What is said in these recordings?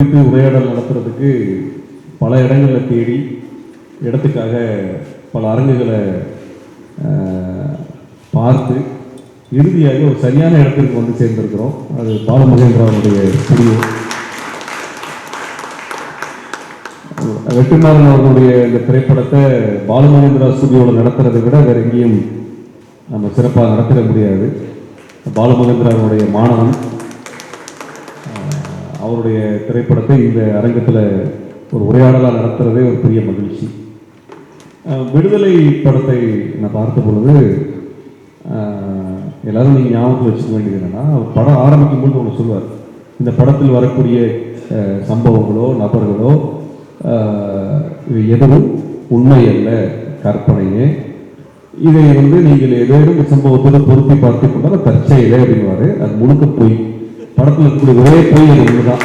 உரையாடல் நடத்துறதுக்கு பல இடங்களில் தேடி இடத்துக்காக பல அரங்குகளை பார்த்து இறுதியாக ஒரு சரியான இடத்திற்கு வந்து சேர்ந்திருக்கிறோம். அது பாலமகேந்திராவுடைய ஸ்டுடியோ. வெற்றிமாறன் அவர்களுடைய இந்த திரைப்படத்தை பாலமகேந்திரா ஸ்டுடியோவில் நடத்துறதை விட வேற எங்கேயும் நம்ம சிறப்பாக நடத்திட முடியாது. பாலமகேந்திராவுடைய மாணவன் அவருடைய திரைப்படத்தை இந்த அரங்கத்தில் ஒரு உரையாடலாக நடத்துறதே ஒரு பெரிய மகிழ்ச்சி. விடுதலை படத்தை நான் பார்த்த பொழுது எல்லாரும் நீங்கள் ஞாபகத்தில் வச்சுக்க வேண்டியது என்னன்னா, படம் ஆரம்பிக்கும் போது ஒன்று சொல்லுவார், இந்த படத்தில் வரக்கூடிய சம்பவங்களோ நபர்களோ எதுவும் உண்மை அல்ல, கற்பனையே. இதை நீங்கள் ஏதேனும் சம்பவத்தோடு பொருத்தி பார்த்து கொண்டால் தற்செயலே அப்படின்வாரு. அது முழுக்க போய் படத்தில் இருக்கக்கூடிய ஒரே போய் அது ஒண்ணுதான்.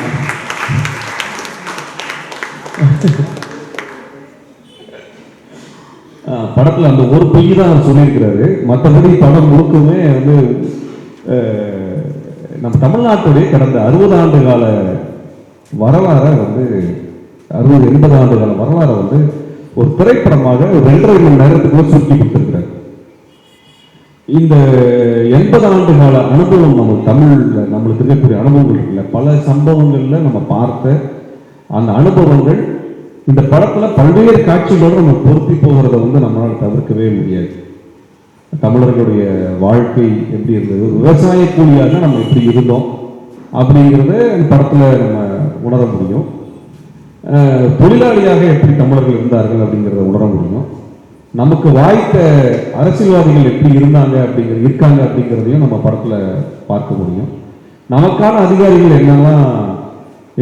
படத்தில் அந்த ஒரு பொய் தான் சொல்லியிருக்கிறாரு. மற்றபடி படம் முழுக்கமே நம்ம தமிழ்நாட்டுடைய கடந்த 60 ஆண்டு கால வரலாறை 60-80 ஆண்டு கால வரலாறை ஒரு திரைப்படமாக 2.5 மணி நேரத்துக்குள்ள சுருக்கி கொடுத்திருக்கிறார். இந்த 80 ஆண்டு கால அனுபவம் நம்ம தமிழ்ல நம்மளுக்கு இருக்கக்கூடிய அனுபவங்கள் இருக்குல்ல, பல சம்பவங்கள்ல நம்ம பார்த்த அந்த அனுபவங்கள் இந்த படத்துல பல்வேறு காட்சிகளோடு நம்ம பொருத்தி போகிறத நம்மளால தவிர்க்கவே முடியாது. தமிழர்களுடைய வாழ்க்கை எப்படி இருந்தது, விவசாய கூலியாக நம்ம எப்படி இருந்தோம் அப்படிங்கிறத இந்த படத்துல நம்ம உணர முடியும். தொழிலாளியாக எப்படி தமிழர்கள் இருந்தார்கள் அப்படிங்கிறத உணர முடியும். நமக்கு வாய்த்த அரசியல்வாதிகள் எப்படி இருக்காங்க அப்படிங்கிறதையும் நம்ம படத்துல பார்க்க முடியும். நமக்கான அதிகாரிகள் என்னெல்லாம்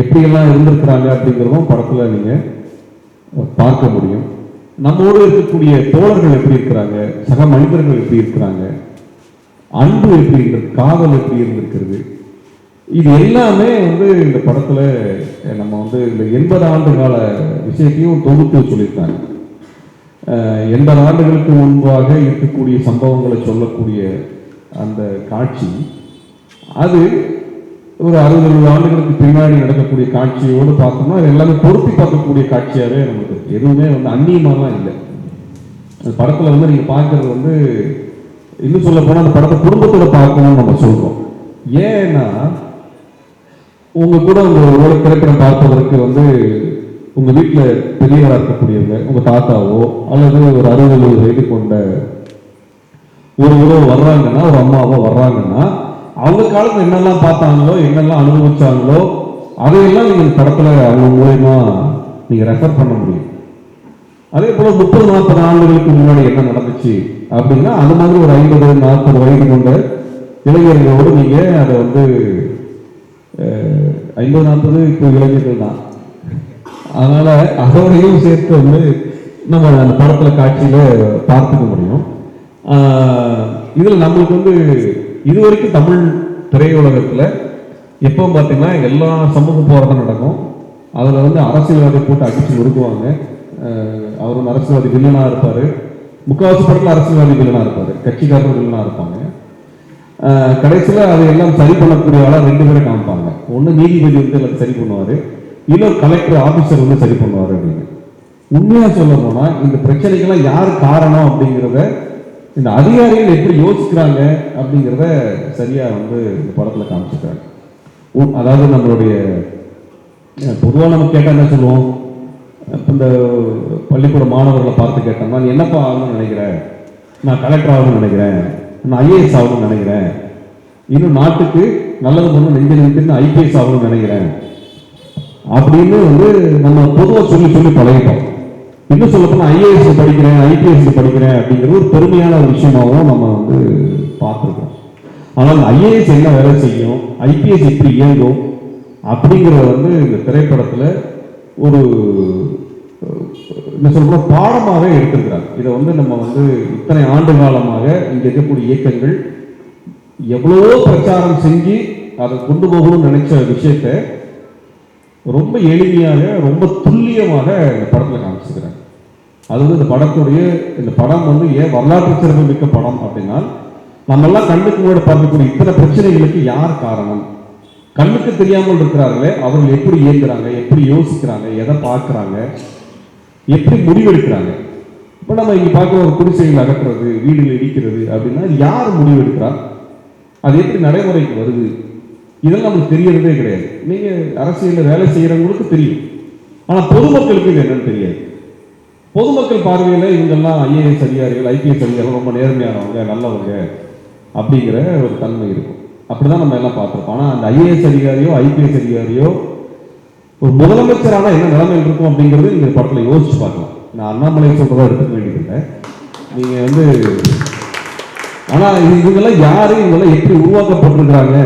எப்படியெல்லாம் இருந்திருக்கிறாங்க அப்படிங்கிறதும் படத்துல நீங்க பார்க்க முடியும். நம்மோடு இருக்கக்கூடிய தோழர்கள் எப்படி இருக்கிறாங்க, சக மனிதர்கள் எப்படி இருக்கிறாங்க, அன்பு எப்படி இருந்திருக்கு, காதல் எப்படி இருந்திருக்கிறது, இது எல்லாமே இந்த படத்துல நம்ம இந்த 80 ஆண்டு கால விஷயத்தையும் தொகுத்து சொல்லியிருக்காங்க. 80 ஆண்டுகளுக்கு முன்பாக இருக்கக்கூடிய சம்பவங்களை சொல்லக்கூடிய அந்த காட்சி அது ஒரு 60 ஆண்டுகளுக்கு பின்னாடி நடக்கக்கூடிய காட்சியோடு பார்த்தோம்னா அது எல்லாமே பொருத்தி பார்க்கக்கூடிய காட்சியாகவே நமக்கு எதுவுமே அந்நியமாலாம் இல்லை. அந்த படத்துல நீங்க பார்க்கறது இன்னும் சொல்ல போனா அந்த படத்தை குடும்பத்தோட பார்க்கணும்னு நம்ம சொல்றோம். ஏன்னா உங்க கூட ஒரு திரைப்படம் பார்ப்பதற்கு உங்க வீட்டில் பெரியவராக இருக்கக்கூடியவங்க, உங்க தாத்தாவோ அல்லது ஒரு 60 வயது கொண்ட ஒரு உறவு வர்றாங்கன்னா, ஒரு அம்மாவோ வர்றாங்கன்னா, அவங்க காலத்துல என்னெல்லாம் பார்த்தாங்களோ என்னெல்லாம் அனுபவிச்சாங்களோ அதையெல்லாம் நீங்க படத்துல அவங்க மூலமா நீங்க ரெஃபர் பண்ண முடியும். அதே போல 30-40 ஆண்டுகளுக்கு முன்னாடி என்ன நடந்துச்சு அப்படின்னா அந்த மாதிரி ஒரு 50-40 வயது கொண்ட இளைஞர்களோடு நீங்க அதை 50-40 இப்போ இளைஞர்கள் தான், அதனால அதோடையும் சேர்த்து நம்ம அந்த படத்துல காட்சியில பார்த்துக்க முடியும். இதுல நம்மளுக்கு இதுவரைக்கும் தமிழ் திரையுலகத்துல எப்போ பார்த்தீங்கன்னா எல்லா சமூக போராட்டம் நடக்கும். அதுல அரசியல்வாதி போட்டு அடிச்சு நொறுக்குவாங்க. அவர் அரசியல்வாதி வில்லனா இருப்பாரு, முக்காவாசி படத்துல அரசியல்வாதி வில்லனா இருப்பாரு, கட்சிக்காரர்கள் வில்லனா இருப்பாங்க. கடைசியில அதையெல்லாம் சரி பண்ணக்கூடிய ஆளா 2 பேரை காமிப்பாங்க. ஒண்ணு நீதிபதி எல்லாம் சரி பண்ணுவாரு, இன்னொரு கலெக்டர் ஆபீசர் சரி பண்ணுவாரு அப்படின்னு. உண்மையா சொல்ல போனா இந்த பிரச்சனைக்கெல்லாம் யார் காரணம் அப்படிங்கிறத இந்த அதிகாரிகள் எப்படி யோசிக்கிறாங்க அப்படிங்கிறத சரியா இந்த படத்துல காமிச்சிருக்காங்க. அதாவது நம்மளுடைய பொதுவாக நம்ம கேட்டா என்ன சொல்லுவோம், இந்த பள்ளிக்கூட மாணவர்களை பார்த்து கேட்டோம்னா நீ என்னப்பா ஆகணும்னு நினைக்கிற, நான் கலெக்டர் ஆகணும்னு நினைக்கிறேன், நான் ஐஏஎஸ் ஆகணும்னு நினைக்கிறேன், இன்னும் நாட்டுக்கு நல்லது பண்ண நெஞ்சு ஐபிஎஸ் ஆகணும்னு நினைக்கிறேன் அப்படின்னு நம்ம பொதுவாக சொல்லி பழகிட்டோம். இன்னும் சொல்ல போனா ஐஏஎஸ் படிக்கிறேன், ஐபிஎஸ் படிக்கிறேன் அப்படிங்கிறது ஒரு பெருமையான ஒரு விஷயமாகவும் நம்ம பார்த்துருக்கோம். ஆனால் ஐஏஎஸ் என்ன வேலை செய்யும், ஐபிஎஸ் எப்படி இயங்கும் அப்படிங்கிறத இந்த திரைப்படத்துல ஒரு என்ன சொல்றோம் பாடமாக எடுத்திருக்கிறாங்க. இதை நம்ம இத்தனை ஆண்டு காலமாக இங்க இருக்கக்கூடிய இயக்கங்கள் எவ்வளவோ பிரச்சாரம் செஞ்சு அதை கொண்டு போகணும்னு நினைச்ச விஷயத்தை ரொம்ப எளிமையாக ரொம்ப துல்லியமாக இந்த படத்துல காமிச்சிருக்கிறாங்க. அது இந்த படம் ஏன் வரலாற்று சிறப்பு மிக்க படம் அப்படின்னா, நம்ம எல்லாம் கண்ணுக்கு முன்னாடி பார்க்கக்கூடிய இத்தனை பிரச்சனைகளுக்கு யார் காரணம், கண்ணுக்கு தெரியாமல் இருக்கிறார்களே அவர்கள் எப்படி இயங்குறாங்க, எப்படி யோசிக்கிறாங்க, எதை பார்க்குறாங்க, எப்படி முடிவெடுக்கிறாங்க. இப்போ நம்ம இங்கே பார்க்குற ஒரு குடிசைகள் அகற்றுறது, வீடுகள் இடிக்கிறது அப்படின்னா யார் முடிவெடுக்கிறா, அது எப்படி நடைமுறைக்கு வருது, இதெல்லாம் நமக்கு தெரியறதே கிடையாது. நீங்கள் அரசியலில் வேலை செய்கிறவங்களுக்கு தெரியும், ஆனால் பொதுமக்களுக்கு இது என்னன்னு தெரியாது. பொதுமக்கள் பார்வையில் இவங்கெல்லாம் ஐஏஎஸ் அதிகாரிகள், ஐபிஎஸ் அதிகாரிகள் ரொம்ப நேர்மையானவங்க, நல்லவங்க அப்படிங்கிற ஒரு தன்மை இருக்கும். அப்படிதான் நம்ம எல்லாம் பார்த்துருப்போம். ஆனால் அந்த ஐஏஎஸ் அதிகாரியோ ஐபிஎஸ் அதிகாரியோ ஒரு முதலமைச்சரான என்ன நிலைமையில் இருக்கும் அப்படிங்கிறது நீங்கள் படத்தில் யோசிச்சு பார்க்கலாம். நான் அண்ணாமலை சொல்றதா எடுத்துக்க வேண்டியதில்லை. நீங்கள் வந்து ஆனால் இவங்கெல்லாம் யாரு, இவங்கெல்லாம் எப்படி உருவாக்கப்பட்டிருக்கிறாங்க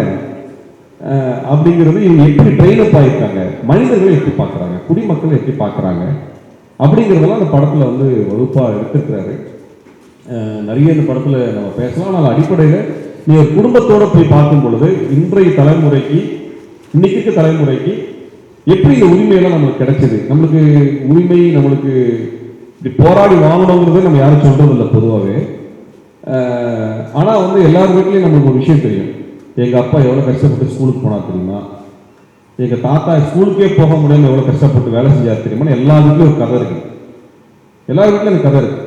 அப்படிங்கிறது, இவங்க எப்படி ட்ரெயினப் ஆயிருக்காங்க, மனிதர்கள் எப்படி பார்க்குறாங்க, குடிமக்கள் எப்படி பார்க்குறாங்க அப்படிங்கிறதெல்லாம் அந்த படத்தில் வந்து வகுப்பாக எடுத்துருக்கிறாரு. நிறைய இந்த படத்தில் நம்ம பேசலாம். ஆனால் அடிப்படையில் நீங்கள் குடும்பத்தோடு போய் பார்க்கும் பொழுது இன்றைய தலைமுறைக்கு, இன்னைக்கு இருக்க தலைமுறைக்கு எப்படி இந்த உரிமையெல்லாம் நம்மளுக்கு கிடைச்சது, நம்மளுக்கு உரிமை நம்மளுக்கு இப்படி போராடி வாங்கணுங்கிறத நம்ம யாரும் சொல்றதில்லை பொதுவாகவே. ஆனால் வந்து எல்லார் வீட்லையும் நம்மளுக்கு ஒரு விஷயம் தெரியும். எங்கள் அப்பா எவ்வளோ கஷ்டப்பட்டு ஸ்கூலுக்கு போனால் தெரியுமா, எங்கள் தாத்தா ஸ்கூலுக்கே போக முடியாமல் எவ்வளோ கஷ்டப்பட்டு வேலை செஞ்சார் தெரியுமா. எல்லா வீட்லையும் ஒரு கதை இருக்கு, எல்லார் வீட்லையும் எனக்கு கதை இருக்கு.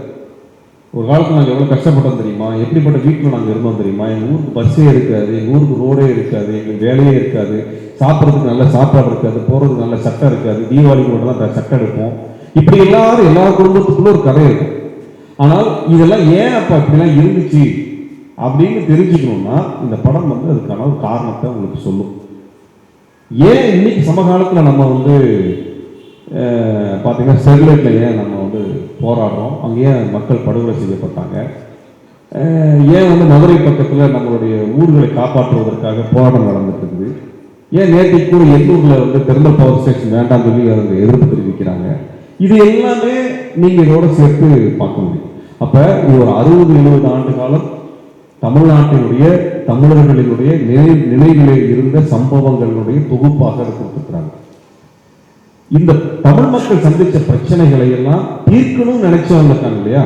ஒரு காலத்தில் நாங்கள் எவ்வளோ கஷ்டப்பட்டோம் தெரியுமா, எப்படிப்பட்ட வீட்டில் நாங்கள் இருந்தோம் தெரியுமா, எங்கள் ஊருக்கு பஸ்ஸே இருக்காது, எங்கள் ஊருக்கு ரோடே இருக்காது, எங்களுக்கு வேலையே இருக்காது, சாப்பிட்றதுக்கு நல்ல சாப்பாடு இருக்காது, போகிறதுக்கு நல்ல சட்டை இருக்காது, தீபாவளிக்கு மட்டும் தான் சட்டை எடுப்போம். இப்படி எல்லா குடும்பத்துக்குள்ள ஒரு கதை இருக்கும். ஆனால் இதெல்லாம் ஏன் அப்போ இப்படிலாம் இருந்துச்சு அப்படின்னு தெரிஞ்சுக்கணும்னா இந்த படம் வந்து அதுக்கான ஒரு காரணத்தை உங்களுக்கு சொல்லும். ஏன் இன்னைக்கு சமகாலத்தில் நம்ம வந்து பார்த்தீங்கன்னா ஸ்டெர்லைட்ல ஏன் நம்ம வந்து போராடுறோம், அங்கே ஏன் மக்கள் படுகொலை செய்யப்பட்டாங்க, ஏன் வந்து மதுரை பக்கத்தில் நம்மளுடைய ஊர்களை காப்பாற்றுவதற்காக போராட்டம் நடந்துட்டு இருக்குது, ஏன் நேற்றைக்கு கூட எண்ணூரில் வந்து தெர்மல் பவர் ஸ்டேஷன் வேண்டாம் சொல்லி அவங்க எதிர்ப்பு தெரிவிக்கிறாங்க. இது எல்லாமே நீங்கள் இதோட சேர்த்து பார்க்க முடியும். அப்போ இது ஒரு 60-70 ஆண்டு காலம் தமிழ்நாட்டினுடைய தமிழர்களினுடைய நினைவிலே இருந்த சம்பவங்களுடைய தொகுப்பாக கொடுத்துருக்கிறாங்க. இந்த தமிழ் மக்கள் சந்திச்ச பிரச்சனைகளை எல்லாம் தீர்க்கணும்னு நினைச்சவங்க இருக்காங்க இல்லையா,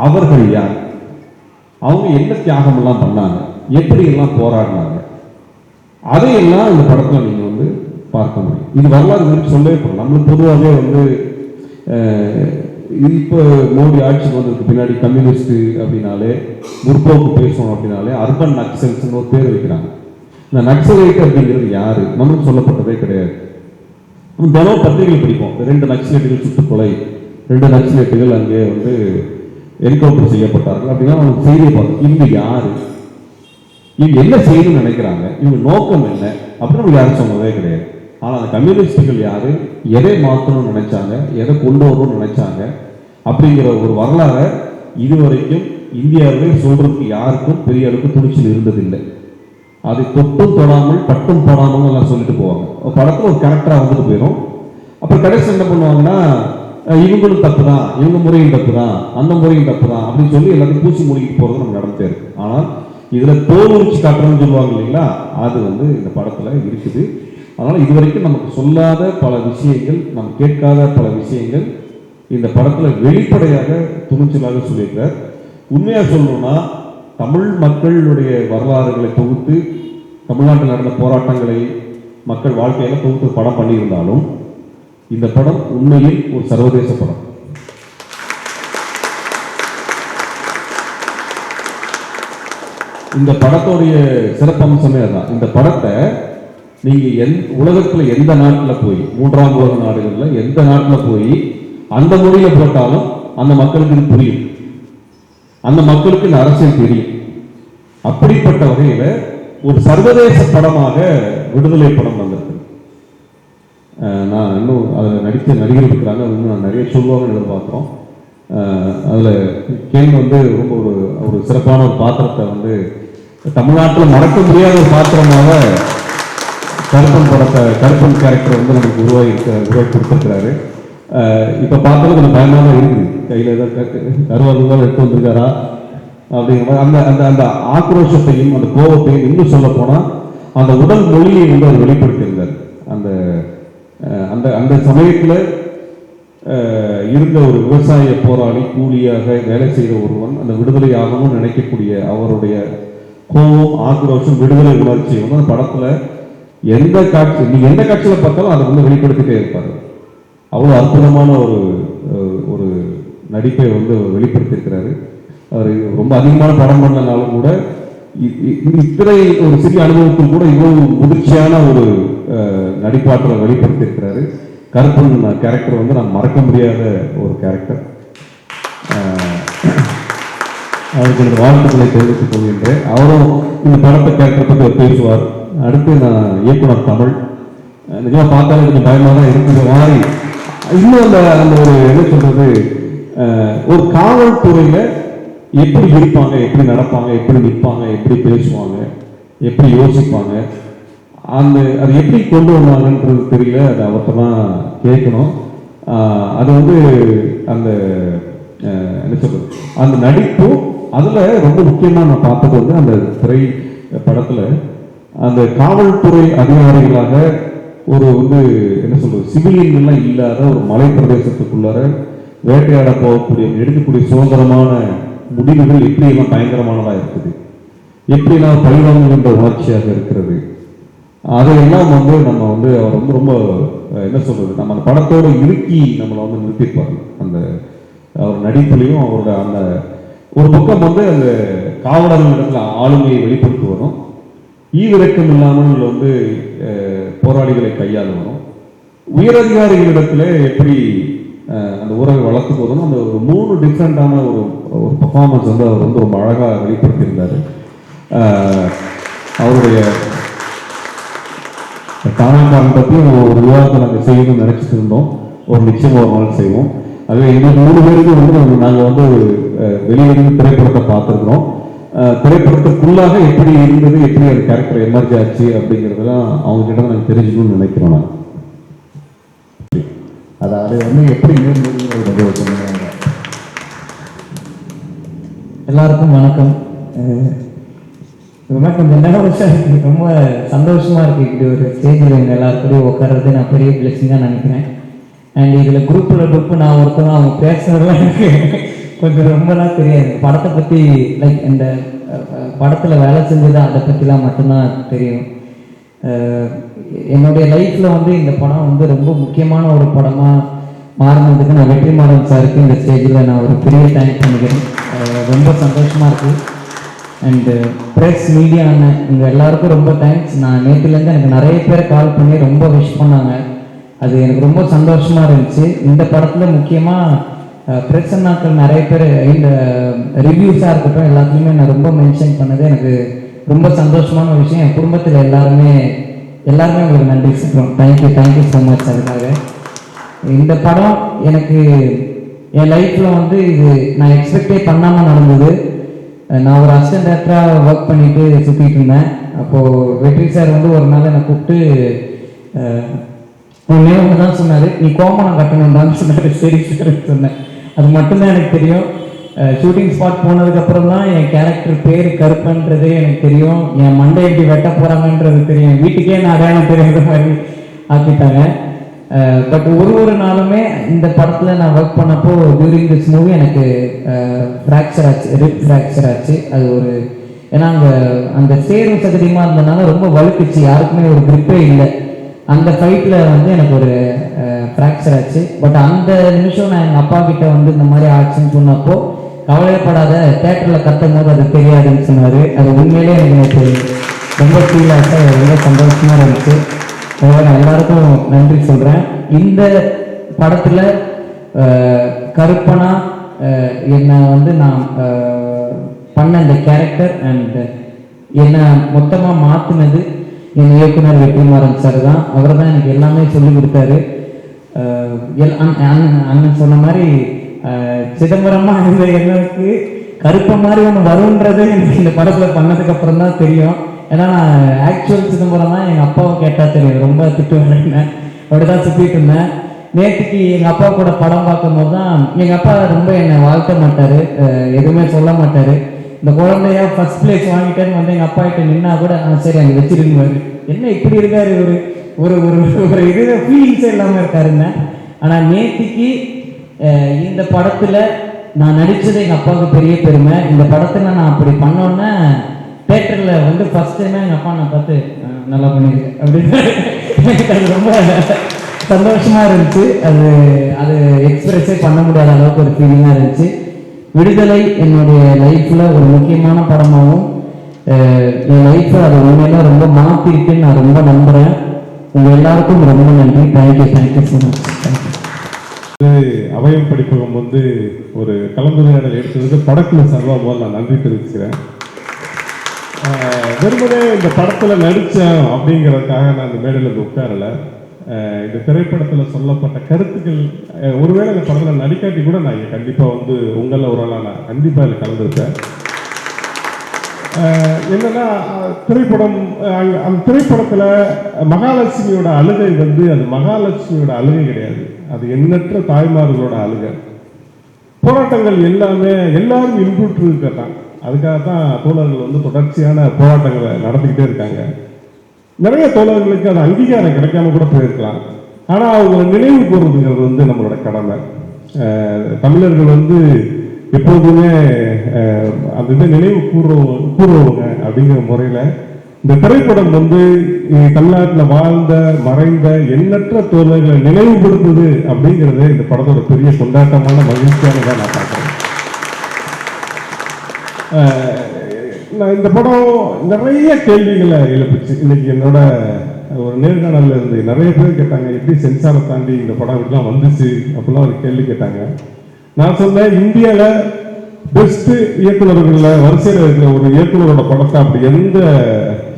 அவர்கள் யார், அவங்க என்ன தியாகம் எல்லாம் பண்ணாங்க, எப்படி எல்லாம் போராடினாங்க, அதையெல்லாம் இந்த படத்துல நீங்க வந்து பார்க்க முடியும். இது வரலாறு சொல்லவே போறோம். நம்மளுக்கு பொதுவாகவே வந்து இப்போ மோடி ஆட்சிக்கு வந்ததுக்கு பின்னாடி கம்யூனிஸ்ட் அப்படின்னாலே, முற்போக்கு பேசணும் அப்படின்னாலே அர்பன் நக்சல்ஸ்ன்னு ஒரு பேர் வைக்கிறாங்க. இந்த நக்சலைட் அப்படிங்கிறது யாரு நமக்கு சொல்லப்பட்டதே கிடையாது. தினம் பத்திரிகைகள் படிப்போம், 2 நக்சலைட்டுகள் சுட்டுக்கொலை, 2 நக்சலைட்டுகள் அங்கே வந்து என்கவுண்டர் செய்யப்பட்டார்கள் அப்படின்னா அவங்க செய்தியை பார்த்து இவங்க யாரு, இவங்க என்ன செய்யணும்னு நினைக்கிறாங்க, இவங்க நோக்கம் என்ன அப்படின்னு யாரும் சொன்னதே கிடையாது. ஆனால் அந்த கம்யூனிஸ்டுகள் யாரு, எதை மாற்றணும்னு நினைச்சாங்க, எதை கொண்டு வரணும்னு நினைச்சாங்க அப்படிங்கிற ஒரு வரலாறை இதுவரைக்கும் இந்தியாவிலே சொல்றதுக்கு யாருக்கும் பெரிய அளவுக்கு துணிச்சல் இருந்ததில்லை. அதை தொட்டும் தொடாமல் பட்டும் போடாமல் எல்லாம் சொல்லிட்டு போவாங்க. படத்தில் ஒரு கேரக்டராக வந்துட்டு போயிடும். அப்புறம் கடைசி என்ன பண்ணுவாங்கன்னா, இவங்களும் தப்பு தான், இவங்க முறையும் தப்பு தான், அந்த முறையும் தப்பு தான் அப்படின்னு சொல்லி எல்லாத்தையும் பூச்சி மூடிக்கிட்டு போகிறது நம்ம நடந்துட்டே இருக்கு. ஆனால் இதில் தோல் உரிச்சு காட்டுறோம்னு சொல்லுவாங்க இல்லைங்களா, அது வந்து இந்த படத்தில் இருக்குது. அதனால் இதுவரைக்கும் நமக்கு சொல்லாத பல விஷயங்கள், நம்ம கேட்காத பல விஷயங்கள் இந்த படத்தில் வெளிப்படையாக துணிச்சலாக சொல்லியிருக்கிறார். உண்மையாக சொல்லணும்னா தமிழ் மக்களுடைய வரலாறுகளை தொகுத்து, தமிழ்நாட்டில் நடந்த போராட்டங்களை, மக்கள் வாழ்க்கையில தொகுத்து படம் பண்ணியிருந்தாலும் இந்த படம் உண்மையில் ஒரு சர்வதேச படம். இந்த படத்தோடைய சிறப்பம்சமே அதான். இந்த படத்தை நீங்க உலகத்துல எந்த நாட்டில் போய், 3ஆம் உலக நாடுகள்ல எந்த நாட்டில் போய் அந்த மொழியில போட்டாலும் அந்த மக்களுக்கு இது புரியும், அந்த மக்களுக்கு இந்த அரசியல் தெரியும். அப்படிப்பட்ட வகையில ஒரு சர்வதேச படமாக விடுதலை படம் வந்திருக்கு. நான் இன்னும் அதில் நடித்த நடிகர் இருக்கிறாங்க, இன்னும் நிறைய சொல்லுவாங்கன்னு எதிர்பார்க்குறோம். அதில் கேள்வி வந்து ரொம்ப ஒரு சிறப்பான ஒரு பாத்திரத்தை வந்து தமிழ்நாட்டில் மறக்க முடியாத ஒரு பாத்திரமாக கருப்பன் கேரக்டர் வந்து நமக்கு உருவாக்கி கொடுத்துருக்கிறாரு. இப்போ பார்த்தாலும் கொஞ்சம் பயமாக தான் இருக்குது, கையில் ஏதாவது கருவாதான் எடுத்து வந்திருக்காரா அப்படிங்கிற மாதிரி அந்த அந்த அந்த ஆக்ரோஷத்தையும் அந்த கோபத்தையும் இன்னும் சொல்ல போனால் அந்த உடல் மொழியை வந்து அவர் வெளிப்படுத்தியிருந்தார். அந்த அந்த அந்த சமயத்தில் இருந்த ஒரு விவசாய போராளி, கூலியாக வேலை செய்த ஒருவன் அந்த விடுதலை ஆகணும்னு நினைக்கக்கூடிய அவருடைய கோபம், ஆக்ரோஷம், விடுதலை உணர்ச்சி வந்து அந்த படத்தில் எந்த காட்சி நீங்க எந்த காட்சியில பார்த்தாலும் அதை வந்து வெளிப்படுத்திட்டே இருப்பாரு. அவ்வளவு அற்புதமான ஒரு நடிப்பை வந்து வெளிப்படுத்தியிருக்கிறாரு. அவர் ரொம்ப அதிகமான படம் பண்ணனாலும் கூட இத்தனை ஒரு சிறிய அனுபவத்தில் கூட இவ்வளவு முதிர்ச்சியான ஒரு நடிப்பாற்றலை வெளிப்படுத்தியிருக்கிறாரு. கருப்பன் கேரக்டர் வந்து நான் மறக்க முடியாத ஒரு கேரக்டர். அவருக்கு இந்த வாழ்த்துக்களை தெரிவித்துக் கொள்கின்றேன். அவரும் இந்த படத்தை கேரக்டர் பற்றி பேசுவார். அடுத்து நான் இயக்குனர் தமிழ், நிஜமா பார்த்தாலும் கொஞ்சம் பயமாக தான் இருக்குது மாதிரி. இன்னும் அந்த ஒரு என்ன சொல்றது, ஒரு காவல்துறையில எப்படி இருப்பாங்க, எப்படி நடப்பாங்க, எப்படி நிற்பாங்க, எப்படி பேசுவாங்க, எப்படி யோசிப்பாங்க, அது எப்படி கொண்டு வந்தாங்கன்றது தெரியல. அது அவர்கிட்ட தான் கேட்கணும். அது வந்து அந்த என்ன சொல்றது, அந்த நடிப்பும் அதுல ரொம்ப முக்கியமா நான் பார்த்தது வந்து அந்த திரை படத்துல அந்த காவல்துறை அதிகாரிகளாக ஒரு வந்து என்ன சொல்றது, சிவிலியன்கள்லாம் இல்லாத ஒரு மலை பிரதேசத்துக்குள்ளார வேட்டையாட போகக்கூடிய எடுக்கக்கூடிய சுதந்திரமான முடிவுகள் எப்படியெல்லாம் பயங்கரமானதா இருக்குது, எப்படிலாம் பழிவாங்குகின்ற உணர்ச்சியாக இருக்கிறது, அதையெல்லாம் வந்து நம்ம வந்து அவர் வந்து ரொம்ப என்ன சொல்றது, நம்ம அந்த படத்தோட இறுக்கி நம்மளை வந்து நிறுத்திப்பாரு. அந்த அவர் நடிப்புலையும் அவரோட அந்த ஒரு பக்கம் வந்து அந்த காவலர்களிடத்துல ஆளுமையை வெளிப்படுத்துவதும், ஈவிரக்கம் இல்லாமல் வந்து போராளிகளை கையாளுவதும், உயரதிகாரிகளிடத்துல எப்படி அந்த உறவை வளர்த்துக்குவதும், அந்த ஒரு 3 டிஃப்ரெண்டான ஒரு பர்ஃபார்மன்ஸ் வந்து அவர் வந்து ரொம்ப அழகாக வெளிப்படுத்தியிருந்தார். அவருடைய தானாக்காரன் பற்றி ஒரு விவாதத்தை நாங்கள் செய்யணும்னு நினைச்சிட்டு இருந்தோம். ஒரு நிச்சயமாக ஒரு நாள் செய்வோம். அது எங்களுக்கு 3 பேருக்கு வந்து நாங்கள் வந்து வெளியிருந்து திரைப்படத்தை பார்த்துருக்குறோம். திரைப்படத்துக்குள்ளாக எப்படி இருந்தது, எப்படி அந்த கேரக்டர் எமர்ஜ் ஆச்சு அப்படிங்கிறதெல்லாம் அவங்க கிட்ட நாங்கள் தெரிஞ்சுக்கணும்னு நினைக்கிறோம். நான் அதாவது வந்து எப்படி எல்லாருக்கும் வணக்கம். கொஞ்சம் நர்வஸாக இருக்கு, ரொம்ப சந்தோஷமா இருக்கு. இப்படி ஒரு ஸ்டேஜில் எங்கள் எல்லாருக்கூடயும் உட்கார்றது நான் பெரிய பிளெஸிங்காக நினைக்கிறேன். அண்ட் இதில் குரூப் நான் ஒருத்தரும் அவங்க பேசுறதுலாம் எனக்கு கொஞ்சம் ரொம்பலாம் தெரியாது. படத்தை பற்றி லைக் இந்த படத்தில் வேலை செஞ்சது அதை பற்றிலாம் மட்டும்தான் தெரியும். என்னுடைய லைஃப்பில் வந்து இந்த படம் வந்து ரொம்ப முக்கியமான ஒரு படமாக மாறினதுக்கு நான் வெற்றிமாறன் சாருக்கு இந்த ஸ்டேஜில் நான் ஒரு பெரிய தேங்க்ஸ் பண்ணிக்கிறேன். ரொம்ப சந்தோஷமாக இருக்குது. அண்டு ப்ரெஸ் மீடியா அண்ணன் உங்கள் எல்லாருக்கும் ரொம்ப தேங்க்ஸ். நான் நேற்றுலேருந்து எனக்கு நிறைய பேர் கால் பண்ணி ரொம்ப விஷ் பண்ணாங்க. அது எனக்கு ரொம்ப சந்தோஷமாக இருந்துச்சு. இந்த படத்தில் முக்கியமாக ப்ரெஸ் அண்ணாக்கள் நிறைய பேர் இந்த ரிவ்யூஸாக இருக்கட்டும் எல்லாத்துலேயுமே நான் ரொம்ப மென்ஷன் பண்ணது எனக்கு ரொம்ப சந்தோஷமான விஷயம். என் குடும்பத்தில் எல்லாருமே உங்களுக்கு நன்றி சொல்கிறோம். Thank you so much. அதுக்காக இந்த படம் எனக்கு என் லைஃப்பில் வந்து இது நான் எக்ஸ்பெக்டே பண்ணாமல் நடந்தது. நான் ஒரு அசிஸ்டன்ட் டேரக்டராக ஒர்க் பண்ணிட்டு சுற்றிட்டு இருந்தேன். அப்போது வெற்றி சார் வந்து ஒரு நாள் என்னை கூப்பிட்டு ஒன்றே ஒன்று தான் சொன்னார், நீ கோமணம் கட்டணும்டான்னு சொன்னார். சரி சார் சொன்னேன். அது மட்டும்தான் எனக்கு தெரியும். ஷூட்டிங் ஸ்பாட் போனதுக்கப்புறம் தான் என் கேரக்டர் பேர் கருப்பன்றது எனக்கு தெரியும். என் மண்டை எப்படி வெட்ட போகிறாங்கன்றது தெரியும். வீட்டுக்கே நான் அடையாளம் தெரியாத மாதிரி ஆக்கிட்டாங்க. பட் ஒரு நாளுமே இந்த படத்தில் நான் ஒர்க் பண்ணப்போ டியூரிங் திஸ் மூவி எனக்கு ஃப்ராக்சர் ஆச்சு, ரிப் ஃப்ராக்சர் ஆச்சு. அது ஒரு ஏன்னா அந்த சேரும் சகதியமாக இருந்ததுனால ரொம்ப வலுக்குச்சு, யாருக்குமே ஒரு கிரிப்பே இல்லை. அந்த ஃபைட்டில் வந்து எனக்கு ஒரு ஃப்ராக்சர் ஆச்சு. பட் அந்த நிமிஷம் நான் எங்கள் அப்பா கிட்ட வந்து இந்த மாதிரி ஆச்சுன்னு சொன்னப்போ கவலைப்படாத, தேட்டரில் கத்தும் போது அது தெரியாதுன்னு சொன்னார். அது உண்மையிலே எனக்கு ரொம்ப ஃபீல் ஆச்சு, ரொம்ப சந்தோஷமாக இருந்துச்சு. நான் எல்லாருக்கும் நன்றி சொல்கிறேன். இந்த படத்தில் கருப்பனா என்னை வந்து நான் பண்ண இந்த கேரக்டர் அண்ட் என்னை மொத்தமாக மாற்றினது என் இயக்குனர் வெற்றிமாறன் சார் தான். அவர் தான் எனக்கு எல்லாமே சொல்லி கொடுத்தாரு. அண்ணன் சொன்ன மாதிரி சிதம்பரமாக இருந்த எனக்கு கருப்ப மாதிரி ஒன்று வரும்ன்றது எனக்கு இந்த படத்தில் பண்ணதுக்கு அப்புறம் தான் தெரியும். ஏன்னா நான் ஆக்சுவல் சிதம்பரம் தான் எங்கள் அப்பாவை கேட்டால் தெரியும். ரொம்ப திட்டுவேன், அப்படிதான் சுற்றிட்டு இருந்தேன். நேற்றுக்கு எங்கள் அப்பா கூட படம் பார்க்கும்போது தான் எங்கள் அப்பா ரொம்ப என்னை வாழ்த்த மாட்டார், எதுவுமே சொல்ல மாட்டார். இந்த குழந்தையா ஃபர்ஸ்ட் பிளேஸ் வாங்கிட்டேன்னு வந்து எங்கள் அப்பா கிட்ட நின்னா கூட சரி அங்கே வச்சிருக்குவாரு. என்ன இப்படி இருக்காரு, ஒரு ஒரு ஒரு இது ஃபீலிங்ஸே இல்லாமல் இருக்காருங்க. ஆனால் நேற்றுக்கு இந்த படத்தில் நான் நடித்தது எங்கள் அப்பாவுக்கு பெரிய பெருமை. இந்த படத்தில் நான் அப்படி பண்ணோன்னே தேட்டரில் வந்து ஃபர்ஸ்ட் டைமே எங்கள் அப்பா நான் பார்த்து நல்லா பண்ணியிருக்கேன் அப்படின்னு எனக்கு அது ரொம்ப சந்தோஷமாக இருந்துச்சு. அது அது எக்ஸ்பிரஸே பண்ண முடியாத அளவுக்கு ஒரு ஃபீலிங்காக இருந்துச்சு. விடுதலை என்னுடைய லைஃப்பில் ஒரு முக்கியமான படமாகவும் என் லைஃப்பை அதை உண்மையில ரொம்ப மாற்றிருக்குன்னு நான் ரொம்ப நம்புகிறேன். உங்கள் எல்லாருக்கும் ரொம்ப நன்றி. Thank you so much. அபயம் படிப்பகம் வந்து ஒரு கலந்துரையாடல் எடுத்ததுக்கு படக்குழு சார்பாக முதல்ல நான் நன்றி தெரிவிச்சுக்கிறேன். வெறுமனே இந்த படத்தில் நடித்தேன் அப்படிங்கிறதுக்காக நான் இந்த மேடையில் உட்காரலை. இந்த திரைப்படத்தில் சொல்லப்பட்ட கருத்துக்கள் ஒருவேளை இந்த படத்தில் நடிக்காட்டி கூட நான் இங்கே கண்டிப்பாக வந்து உங்களில் ஒரு ஆளாக நான் கண்டிப்பாக இதில் கலந்துருப்பேன். என்னன்னா திரைப்படம் அந்த திரைப்படத்தில் மகாலட்சுமியோட அழுகை வந்து அது மகாலட்சுமியோட அழுகை கிடையாது, அது எண்ணற்ற தாய்மார்களோட அழுகை. போராட்டங்கள் எல்லாமே எல்லாரும் இன்புற்று இருக்கத்தான். அதுக்காக தான் தோழர்கள் வந்து தொடர்ச்சியான போராட்டங்களை நடத்திக்கிட்டே இருக்காங்க. நிறைய தோழர்களுக்கு அது அங்கீகாரம் கிடைக்காம கூட போயிருக்கலாம். ஆனால் அவங்களை நினைவு கூறுறதுங்கிறது வந்து நம்மளோட கடமை. தமிழர்கள் வந்து எப்போதுமே அந்த இதை நினைவு கூறுறவங்க அப்படிங்கிற முறையில் இந்த திரைப்படம் வந்து தமிழ்நாட்டில் வாழ்ந்த மறைந்த எண்ணற்ற தோழர்களை நினைவுபடுத்துது அப்படிங்கிறது இந்த படத்தோட பெரிய கொண்டாட்டமான மகிழ்ச்சியானதாக நான் பார்க்குறேன். நான் இந்த படம் நிறைய கேள்விகளை எழுப்பிச்சு. இன்னைக்கு என்னோட ஒரு நேர்காணலில் இருந்து நிறைய பேர் கேட்டாங்க, எப்படி சென்சாரை தாண்டி இந்த படம் இப்படிலாம் வந்துச்சு அப்படிலாம் ஒரு கேள்வி கேட்டாங்க. நான் சொன்னேன், இந்தியாவில் பெஸ்ட் இயக்குநர்களில் வரிசையில் இருக்கிற ஒரு இயக்குநரோட படத்தை அப்படி எந்த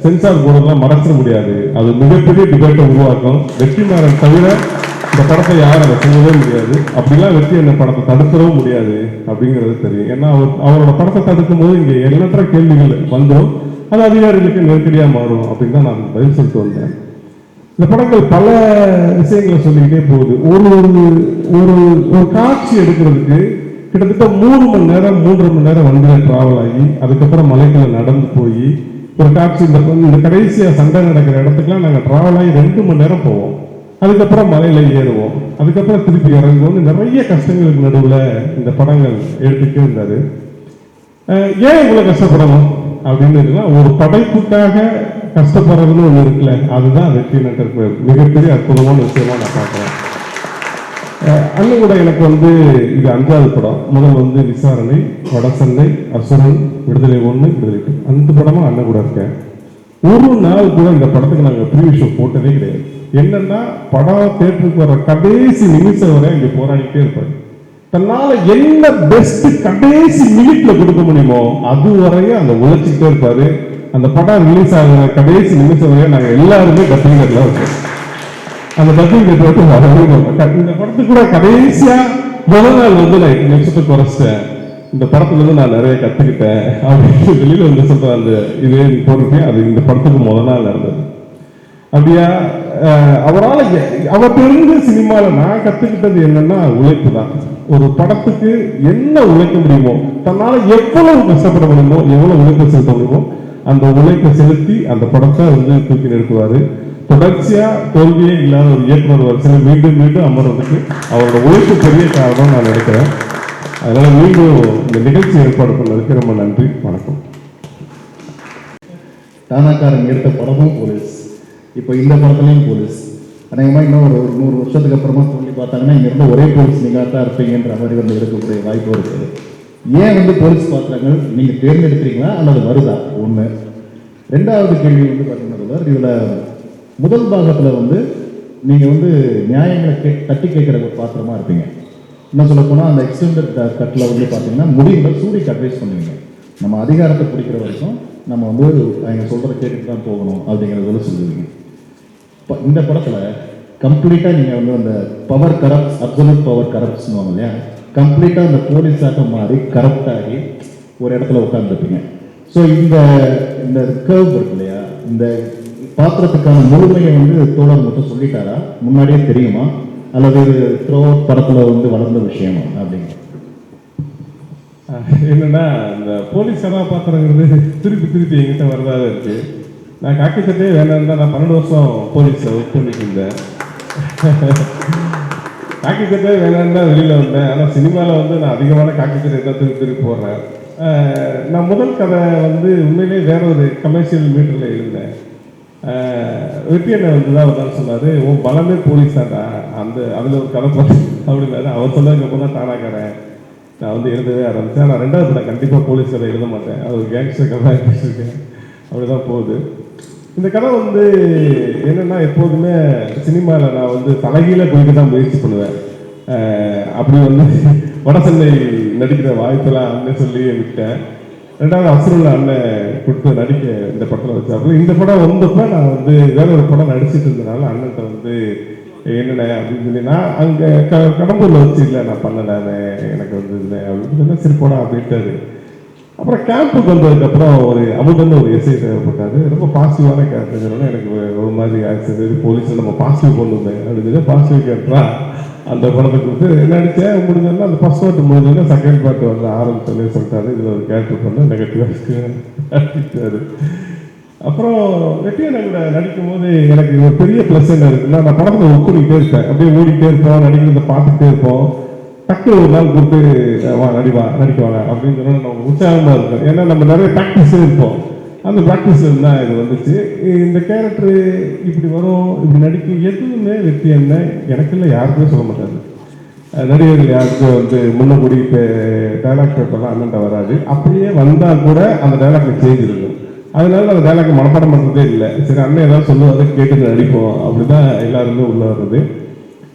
சென்சார் போர்டெல்லாம் மறைச்சிட முடியாது. அது மிகப்பெரிய டிபேட்டை உருவாக்கும். வெற்றிமாறன் தவிர இந்த படத்தை யாரும் அதை செய்யவே முடியாது. அப்படிலாம் வெற்றி என்ன படத்தை தடுக்கிறவும் முடியாது அப்படிங்கிறது தெரியும். ஏன்னா அவரோட படத்தை தடுக்கும் போது இங்கே எண்ணற்ற கேள்விகள் வந்துடும், அது அதிகாரிகளுக்கு நெருக்கடியாக மாறும் அப்படின்னு தான் நான் பதில் சொல்லிட்டு வந்தேன். இந்த படங்கள் பல விஷயங்களை சொல்லிக்கிட்டே போகுது. ஒரு காட்சி எடுக்கிறதுக்கு கிட்டத்தட்ட 3 மணி நேரம் 3.5 மணி நேரம் வண்டியில டிராவல் ஆகி அதுக்கப்புறம் மலைக்குள்ள நடந்து போய் ஒரு காட்சி இந்த கடைசியா சண்டை நடக்கிற இடத்துக்குலாம் நாங்கள் டிராவல் ஆகி 2 மணி நேரம் போவோம். அதுக்கப்புறம் மலையில ஏறுவோம், அதுக்கப்புறம் திருப்பி இறங்குவோம். நிறைய கஷ்டங்களுக்கு நடுவில் இந்த படங்கள் எடுத்துக்கிட்டே இருந்தாரு. ஏன் இவ்வளவு கஷ்டப்படணும் அப்படின்னு ஒரு படைப்புக்காக கஷ்டப்படுறதுன்னு ஒன்று இருக்குல்ல, அதுதான் வெற்றி நட்டருக்கு மிகப்பெரிய அற்புதமான விஷயமா நான் பார்க்குறேன். அண்ணன் கூட எனக்கு வந்து இது 5வது படம். முதல் வந்து விசாரணை, வடசென்னை, அசுரன், விடுதலை 1, விடுதலை 2, அந்த படமா அண்ணன் கூட இருக்கேன். ஒரு நாள் கூட இந்த படத்துக்கு நாங்கள் ப்ரீவியூ ஷோ போட்டதே கிடையாது. என்னன்னா படம் தேட்டருக்கு வர கடைசி நிமிஷம் வரை இங்கே போராடிட்டே இருப்பாரு. தன்னால என்ன பெஸ்ட் கடைசி மினிட்ல கொடுக்க முடியுமோ அது வரையும் அந்த உழைச்சிக்கிட்டே இருப்பாரு. அந்த படம் ரிலீஸ் ஆகிற கடைசி நிமிஷம் வரையும் நாங்கள் எல்லாருமே டப்பிங் தேட்டர்ல இருக்கோம். அந்த டப்பிங் தேட்டர் வந்து வரவே மாட்டோம். இந்த படத்துக்கு கூட கடைசியா முதல் நாள் வந்து நான் 8 நிமிஷத்தை குறைச்சிட்டேன், இந்த படத்துல இருந்து நான் நிறைய கத்துக்கிட்டேன் அப்படின்னு வெளியில வந்து சொல்ற அந்த இதே போட்டிருக்கேன். அது இந்த படத்துக்கு முதல் நாள் நடந்தது. அப்படியா அவரால் அவர்கிட்ட சினிமாவில் நான் கத்துக்கிட்டது என்னன்னா உழைப்பு தான். ஒரு படத்துக்கு என்ன உழைக்க முடியுமோ, தன்னால எவ்வளவு கஷ்டப்பட முடியுமோ, எவ்வளவு உழைப்பு செலுத்த முடியுமோ அந்த உழைப்பை செலுத்தி அந்த படத்தை வந்து தூக்கி நிறுத்துவாரு. தொடர்ச்சியா தோல்வியே இல்லாத ஒரு இயக்குனர் வரிசையில் மீண்டும் மீண்டும் அமர்றதுக்கு அவரோட உழைப்பு பெரிய காரணம் நான் நினைக்கிறேன். அதனால மீண்டும் இந்த நிகழ்ச்சி ஏற்பாடு பண்ணதுக்கு ரொம்ப நன்றி. வணக்கம். தானாக்காரன் எடுத்த படமும் போலீஸ், இப்போ இந்த படத்துலையும் போலீஸ். அநேகமாக இன்னும் ஒரு 100 வருஷத்துக்கு அப்புறமா சொல்லி பார்த்தாங்கன்னா இங்கிருந்து ஒரே போலீஸ் நீங்கள் தான் இருப்பீங்கன்ற மாதிரி வந்து இருக்கக்கூடிய வாய்ப்பு இருக்குது. ஏன் வந்து போலீஸ் பாத்திரங்கள் நீங்கள் தேர்ந்தெடுக்கிறீங்களா அல்லது வருதா? ஒன்று. 2வது கேள்வி வந்து பார்த்தீங்கன்னா இதில் முதல் பாகத்தில் வந்து நீங்கள் வந்து நியாயங்களை தட்டி கேட்குற ஒரு பாத்திரமா இருப்பீங்க. என்ன சொல்ல போனால் அந்த எக்ஸ்டெண்டட் கட்டில் வந்து பார்த்தீங்கன்னா முடிவில் சூரியக்கு அட்வைஸ் பண்ணுவீங்க. நம்ம அதிகாரத்தை பிடிக்கிற வரைக்கும் நம்ம வந்து அவங்க சொல்கிறத கேட்டுட்டு தான் போகணும் அப்படிங்கிறத சொல்லுவீங்க. இப்போ இந்த படத்தில் கம்ப்ளீட்டாக நீங்கள் வந்து அந்த பவர் கரப்ட்ஸ், அப்சல்யூட் பவர் கரப்ட்ஸ்னுவாங்க இல்லையா, கம்ப்ளீட்டாக அந்த போலீஸாக மாறி கரப்டாகி ஒரு இடத்துல உட்காந்துருப்பீங்க. ஸோ இந்த கர்வ் இருக்கு இல்லையா, இந்த பாத்திரத்துக்கான முழுமையை வந்து தோழர் மட்டும் சொல்லிட்டாரா, முன்னாடியே தெரியுமா, அல்லது த்ரோ படத்தில் வந்து வளர்ந்த விஷயமா அப்படிங்கிற? என்னன்னா இந்த போலீஸ் கதாபாத்திரங்கிறது திருப்பி என்கிட்ட வரதாக இருக்கு. நான் காக்கி சட்டையே வேணாம் தான். நான் 12 வருஷம் போலீஸில் ஒர்க் பண்ணிட்டு இருந்தேன். காக்கி சட்டையே வேணான்னு தான் வெளியில் வந்தேன். ஆனால் சினிமாவில் வந்து நான் அதிகமான காக்கி சட்டையை தான் திருப்பி போடுறேன். நான் முதல் கதை வந்து உண்மையிலே வேற ஒரு கமர்ஷியல் மீட்டரில் எழுதினேன். வெற்றி அண்ணன் வந்து தான் அவர் சொன்னார், உன் பலமே போலீஸ் தான்டா, அதில் ஒரு கதை பார்த்து அப்படின்னாரு. அவர் சொன்னதுக்கப்புறம் தான் தானாக்கிறேன் நான் வந்து எழுதவே ஆரம்பித்தேன். நான் 2வது படம் கண்டிப்பாக போலீஸ் கதை எழுத மாட்டேன், அது ஒரு கேங்ஸ்டர் கதை எழுதிருக்கேன். அப்படி தான் போகுது. இந்த கதை வந்து என்னென்னா, எப்போதுமே சினிமாவில் நான் வந்து தலைகீழ போய்ட்டு தான் முயற்சி பண்ணுவேன். அப்படி வந்து வடசென்னை நடிக்கிற வாய்ப்பெல்லாம் அண்ணன் சொல்லி விட்டேன். 2வது அசுரன் அண்ணன் கொடுத்து நடிக்க இந்த படத்தில் வச்சாப்புல. இந்த படம் வந்தப்போ நான் வந்து வேற ஒரு படம் நடிச்சிட்டு இருந்தனால அண்ணன்ட்ட வந்து என்னென்ன அப்படின்னு சொல்லி, நான் அங்கே கடம்பூரில் வச்சு இல்லை நான் பண்ணலை, எனக்கு வந்து இல்லை அப்படின்னு சொல்லி சரி போடா அப்படின்ட்டாரு. அப்புறம் கேம்புக்கு வந்ததுக்கப்புறம் ஒரு அமுதன்னு ஒரு எஸ்ஐ தேவைப்பட்டாரு. ரொம்ப பாசிட்டிவான கேரக்டர். எனக்கு ஒரு மாதிரி ஆக்சிடென்ட் சரி போலீஸில் நம்ம பாசிட்டிவ் கொண்டு வந்தேன் அப்படின்னு சொல்லி பாசிட்டிவ் கேரக்டரா அந்த படத்தை கொடுத்து நடித்தேன். முடிஞ்சோன்னா அந்த ஃபர்ஸ்ட் பார்ட் முடிஞ்சோன்னா செகண்ட் பார்ட் வந்து ஆரம்பிச்சோன்னே சொல்லிட்டாரு, இதில் ஒரு கேரக்டர் பண்ண நெகட்டிவாக நடித்தாரு. அப்புறம் வெற்றி அண்ணன் நடிக்கும் போது எனக்கு ஒரு பெரிய ப்ளஸ் என்ன இருக்குன்னா, நான் படத்தில் ஒத்துக்கிட்டே இருப்பேன், அப்படியே ஓடிக்கிட்டே இருப்போம், நடிக்கிறத பார்த்துக்கிட்டே இருப்போம். டக்கு ஒரு நாள் கொடுத்து நடிக்குவாங்க அப்படின்னு சொன்னா நம்ம உற்சாகமாக இருக்கும். ஏன்னா நம்ம நிறைய ப்ராக்டிஸே இருப்போம். அந்த ப்ராக்டிஸ் இருந்தால் இது வந்துச்சு. இந்த கேரக்டரு இப்படி வரும், இப்படி நடிக்கும் எதுவுமே வெற்றி என்ன எனக்கு இல்லை, யாருக்குமே சொல்ல மாட்டாரு. நடிகர்கள் யாருக்கும் வந்து முன்னக்கூடி டைலாக் பேப்பர்லாம் அண்ணன்ட்ட வராது. அப்படியே வந்தால் கூட அந்த டைலாக்ல சேஞ்ச் இருக்கும். அதனால அந்த டைலாக் மனப்பாடம் பண்ணுறதே இல்லை. சரி அண்ணன் ஏதாவது சொல்லுவாங்க கேட்டு நடிப்போம், அப்படிதான் எல்லாருமே உள்ள வர்றது.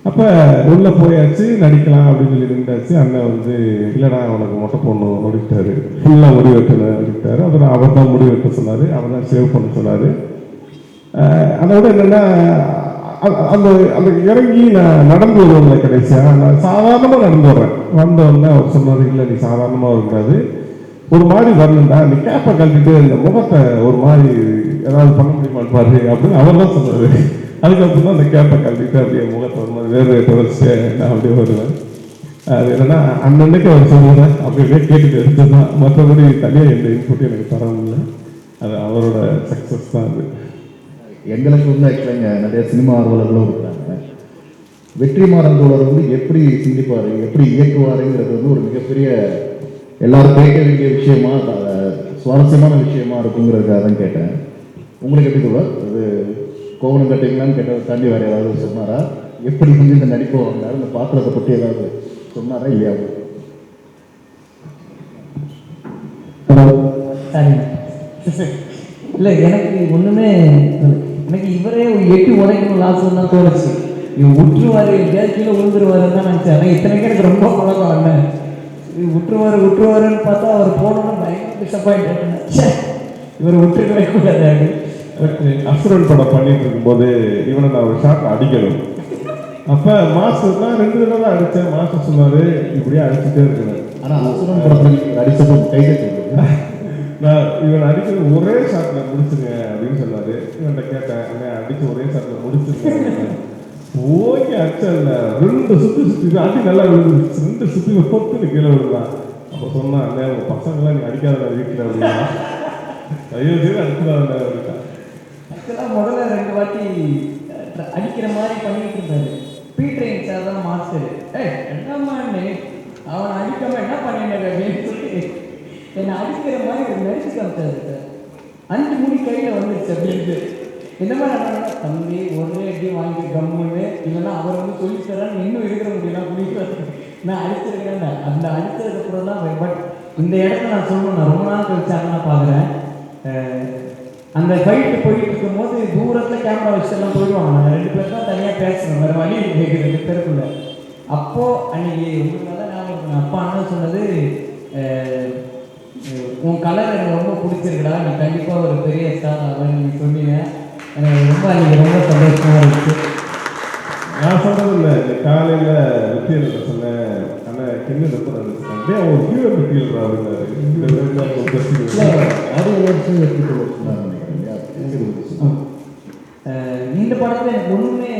அப்போ உள்ளே போயாச்சு, நடிக்கலாம் அப்படின்னு சொல்லி நின்றாச்சு. அண்ணன் வந்து இல்லைடா உனக்கு மொட்டை போடணும் அப்படின்ட்டாரு, ஃபுல்லாக முடி வெட்டணும் அப்படின்ட்டாரு. அப்புறம் அவர் தான் முடி வெட்ட சொன்னார், அவர் தான் சேவ் பண்ண சொன்னார். அதோட என்னென்னா, அந்த அந்த இறங்கி நான் நடந்து வருவேன். கடைசியாக நான் சாதாரணமாக நடந்து வரேன். வந்தோடனே அவர் சொன்னார், இல்லை நீ சாதாரணமாக வரக்கூடாது, ஒரு மாதிரி வரணுண்டா, நீ கேப்பை கழட்டிட்டு இந்த முகத்தை ஒரு மாதிரி ஏதாவது பண்ண முடியுமான்னு பாரு அப்படின்னு அவர் தான் சொன்னார். அதுக்கப்புறம் தான் அந்த கேப்பை கழட்டிட்டு அப்படியே முகத்தை ஒரு மாதிரி வேறு தொடர்ச்சி நான் அப்படியே வருவேன். அது என்னன்னா அன்னன்னைக்கு அவர் சொல்லுவேன், அப்படியே கேட்டுட்டு எடுத்து தான், மற்றபடி தனியாக எந்த இன்புட் எனக்கு தரவில்லை. அது அவரோட சக்ஸஸ் தான். அது எங்களுக்கு வந்து ஆக்சுவலாக நிறைய சினிமா ஆர்வலர்களும் இருக்கிறாங்க. வெற்றிமாறன் தோழர் வந்து எப்படி சிந்திப்பார், எப்படி இயக்குவாருங்கிறது வந்து ஒரு மிகப்பெரிய எல்லாரும் கேட்க வேண்டிய விஷயமா, சுவாரஸ்யமான விஷயமா இருக்குங்கிறதுக்காக தான் கேட்டேன். உங்களுக்கு எப்படி தோழர், அது கோவணம் கட்டிங்களான்னு கேட்டதை தாண்டி வேறு ஏதாவது சொன்னாரா? எப்படி வந்து இந்த நடிப்பு வந்தார், இந்த பாத்திரத்தை பற்றி ஏதாவது சொன்னாரா இல்லையா? இல்லை எனக்கு ஒன்றுமே, எனக்கு இவரே ஒரு 8 உதைக்கணும் லாஸ்ட் தான் தோணுச்சு. இவன் விட்டுருவாரு, எங்கேயாவது கீழே விழுந்துருவாருன்னு தான் நினச்சேன். ஆனால் இத்தனைக்கு எனக்கு ரொம்ப பழக்கம் அண்ணன். விட்டுருவாருன்னு பார்த்தா அவர் போனோன்னு பயங்கர டிசப்பாயிண்ட். இவர் விட்டுருக்கவே கூடாது. பட் அசுரன் படம் பண்ணிட்டு இருக்கும்போது இவனை நான் ஒரு ஷாட்டில் அடிக்கணும். அப்போ மாஸ்டர்னா 2 தடவை தான் அடித்தேன். மாஸ்டர் சொன்னார், இப்படியே அடிச்சுட்டே இருக்கிறேன். ஆனால் அசுரன் படத்தில் அடித்தது கைது நான் இவனை அடிக்கிறது ஒரே ஷாட்டில் முடிச்சுங்க அப்படின்னு சொன்னார். இவன்கிட்ட கேட்டேன், அண்ணே அடித்து ஒரே ஷாட்டில் முடிச்சுருங்க. ஓகே அடிச்சதில்ல, 2 சுற்றி அடி நல்லா விழுந்துருச்சு. 2 சுற்றி பொத்துன்னு கீழே விழுந்தான். அப்போ சொன்னான், அண்ணே உங்கள் பசங்களாம் நீ அடிக்காத வீட்டில் அப்படின்னா, ஐயோ சரி அடிச்சுடாத அப்படின்னா. ஆக்சுவலாக முதல்ல 2 வாட்டி அடிக்கிற மாதிரி பண்ணிட்டு இருந்தாரு. பீட்ரைன் சார் தான் மாஸ்டர். என்னம்மா அவனை அடிக்காம என்ன பண்ணினாரு அப்படின்னு சொல்லி என்னை அடிக்கிற மாதிரி ஒரு நடிச்சு காமிச்சாரு சார். 5 முடி கையில் வந்துருச்சு அப்படின்ட்டு. இந்த மாதிரி தம்பி ஒரே அடி வாங்கி கம்முன்னு, இல்லைன்னா அவர் வந்து சொல்லித்தரான்னு இன்னும் இருக்கிற முடியலாம் குடிக்கிறாரு. நான் அடிச்சிருக்கேன். அந்த அடித்ததுக்கப்புறம் தான். பட் இந்த இடத்த நான் சொல்லணும், நான் ரொம்ப நாள் கழிச்சாங்க நான் பார்க்குறேன். அந்த ஃபைட்டு போயிட்டு இருக்கும்போது தூரத்தில் கேமரா வச்சுலாம் போயிடுவாங்க. நாங்கள் 2 பேர் தான் தனியாக பேசணும், வேறு வழி கேட்குது 2 பேருக்குள்ள. அப்போது அன்றைக்கி உங்களுக்கு நல்லா ஞாபகம், அப்பா அண்ணன் சொன்னது, உன் கலர் எனக்கு ரொம்ப பிடிச்சிருக்குடா, நீ கண்டிப்பாக ஒரு பெரிய ஸ்டார் ஆகணும்னு நீங்கள் சொன்னீங்க. எனக்கு ரொம்ப அன்றைக்கி ரொம்ப சந்தோஷமாக இருந்துச்சு. நான் சொல்கிறது இல்லை, காலையில் வெற்றியை சொன்னேன், ஆனால் கிண்ணு ரொம்ப நடந்துச்சு ஒரு ஹீரோ மெட்டீரியல் அப்படின்னாரு. இந்த படத்தில் எனக்கு ஒன்றுமே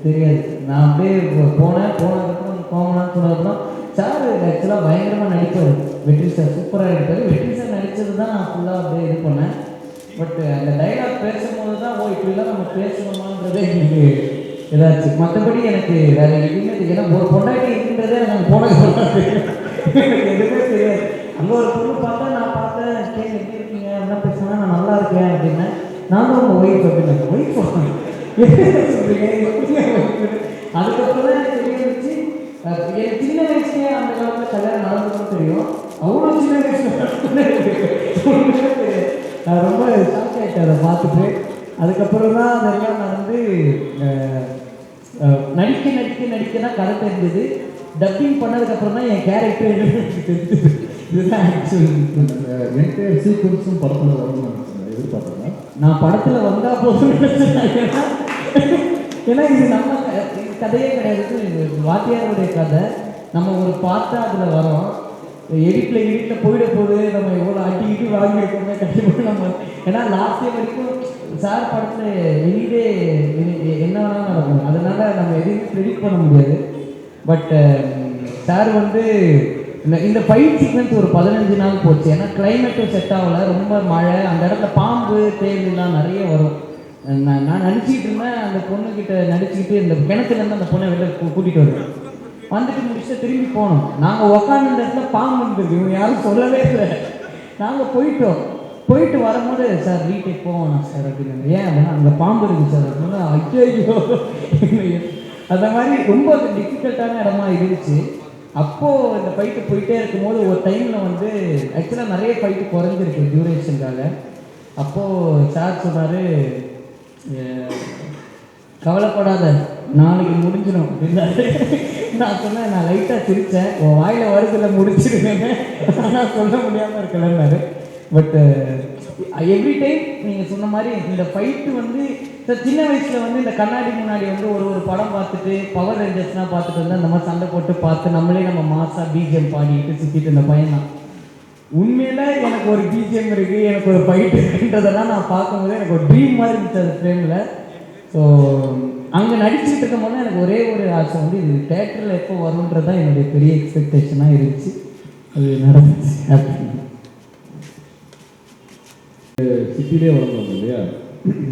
தெரியாது. நான் அப்படியே போனதுக்கப்புறம் கோமனான்னு சொன்னதுக்கப்புறம் சார் ஆக்சுவலாக பயங்கரமாக நடிப்பார். வெற்றி சார் சூப்பராக நடிப்பார். வெற்றி சார் நடித்தது தான் நான் ஃபுல்லாக அப்படியே இது பண்ணேன். பட் அந்த டைலாக் பேசும்போது தான் இப்படிலாம் நம்ம பேசணுமான்றதே எனக்கு ஏதாச்சும். மற்றபடி எனக்கு வேறு எதுவுமே, ஏன்னா ஒரு பொண்டாட்டி இருக்குன்றதே நாங்கள் போனது எனக்கு எதுவுமே தெரியாது. அங்கே ஒரு பொண்ணு பார்த்தா நான் பார்த்தேன், கேள்வி எப்படி இருக்கீங்க என்ன பேசுனா, நான் நல்லா இருக்கேன் அப்படின்னா, நான் தான் உங்கள் ஒய்ஃப் அப்படின்னு ஒய்ஃப் சொல்கிறேன். அதுக்கப்புறம் தான் எனக்கு தெரிய வந்துச்சு, எனக்கு சின்ன வயசுலேயே அந்த காலத்தில் கல்யாணம் நடந்ததுன்னு தெரியும். அவ்வளோ சின்ன வயசுல நான் ரொம்ப ஷாக் ஆகிட்டேன் அதை பார்த்துட்டு. அதுக்கப்புறம் தான் அதெல்லாம் நடந்து நடிக்க தான் கதை தெரிஞ்சது. டப்பிங் பண்ணதுக்கப்புறம் தான் என் கேரக்டர் தெரிஞ்சது. இதுதான் ஆக்சுவலி என்டையர் சீக்வன்ஸும் படத்தில் வரணும்னு எதிர்பார்த்தேன். நான் படத்தில் வந்தால் போதும். ஏன்னா இது நம்ம கதையே கிடையாது, வாத்தியாருடைய கதை. நம்ம ஒரு பார்த்தா அதில் வரோம், எடிட்டில் போயிட போகுது, நம்ம எவ்வளோ அடி வாங்கியிருக்கோமே கண்டிப்பாக நம்ம. ஏன்னா லாஸ்ட் இயர் வரைக்கும் சார் படத்தில் எனிவே என்ன வேணாலும் நடக்கும், அதனால நம்ம எதையும் ப்ரெடிக்ட் பண்ண முடியாது. பட் சார் வந்து இந்த ஃபைட் சீக்வன்ஸ் ஒரு 15 நாள் போச்சு. ஏன்னா கிளைமேட்டும் செட் ஆகலை, ரொம்ப மழை, அந்த இடத்துல பாம்பு தேவையெல்லாம் நிறைய வரும். நான் நடிச்சிக்கிட்டு இருந்தேன், அந்த பொண்ணுக்கிட்ட நடிச்சுக்கிட்டு இந்த கிணத்துலேருந்து அந்த பொண்ணை வெளில கூட்டிகிட்டு வருவேன். வந்துட்டு முடிச்சுட்டு திரும்பி போனோம். நாங்கள் உக்காந்து இந்த இடத்துல பாம்பு வந்துருக்கு, இவங்க யாரும் சொல்லவே இல்லை. நாங்கள் போயிட்டு வரும்போது சார் ரீடேக் போவோம் சார் அப்படின்னு. ஏன் அப்படின்னா அங்கே பாம்பு இருக்குது சார் அப்படின்னா, ஐயோ அந்த மாதிரி ரொம்ப டிஃபிகல்ட்டான இடமா இருந்துச்சு. அப்போது இந்த ஃபைட்டு போயிட்டே இருக்கும்போது ஒரு டைமில் வந்து ஆக்சுவலாக நிறைய ஃபைட்டு குறைஞ்சிருக்கு டியூரேஷனுக்காக. அப்போது சார் சொன்னார், கவலைப்படாத நாளைக்கு முடிஞ்சிடும் அப்படின்னாரு. நான் சொன்னேன், நான் லைட்டாக சிரித்தேன், உன் வாயில் வருதுல முடிச்சிருக்கேன்னு, ஆனால் சொல்ல முடியாமல் இருக்கலன்னாரு. பட் எவ்ரி டைம் நீங்கள் சொன்ன மாதிரி இந்த ஃபைட்டு வந்து சின்ன வயசில் வந்து இந்த கண்ணாடி முன்னாடி வந்து ஒரு படம் பார்த்துட்டு பவர் ரேஞ்சர்ஸ்லாம் பார்த்துட்டு வந்து அந்த மாதிரி சண்டை போட்டு பார்த்து நம்மளே நம்ம மாசாக பிஜிஎம் பாடிட்டு சுற்றிட்டு இந்த பையன் தான். உண்மையில் எனக்கு ஒரு பிஜிஎம் இருக்குது, எனக்கு ஒரு ஃபைட் இருக்குன்றதெல்லாம் நான் பார்க்கும்போது எனக்கு ஒரு ட்ரீம் மாதிரி இருந்துச்சு அந்த ஃப்ரேமில். ஸோ அங்கே நடிச்சுட்டு இருக்கும் போது எனக்கு ஒரே ஒரு ஆசை வந்து இது தேட்டரில் எப்போ வரும்ன்றது தான் என்னுடைய பெரிய எக்ஸ்பெக்டேஷனாக இருந்துச்சு. அது நடந்துச்சு. சிட்டிலே வளர்ந்தவங்க இல்லையா,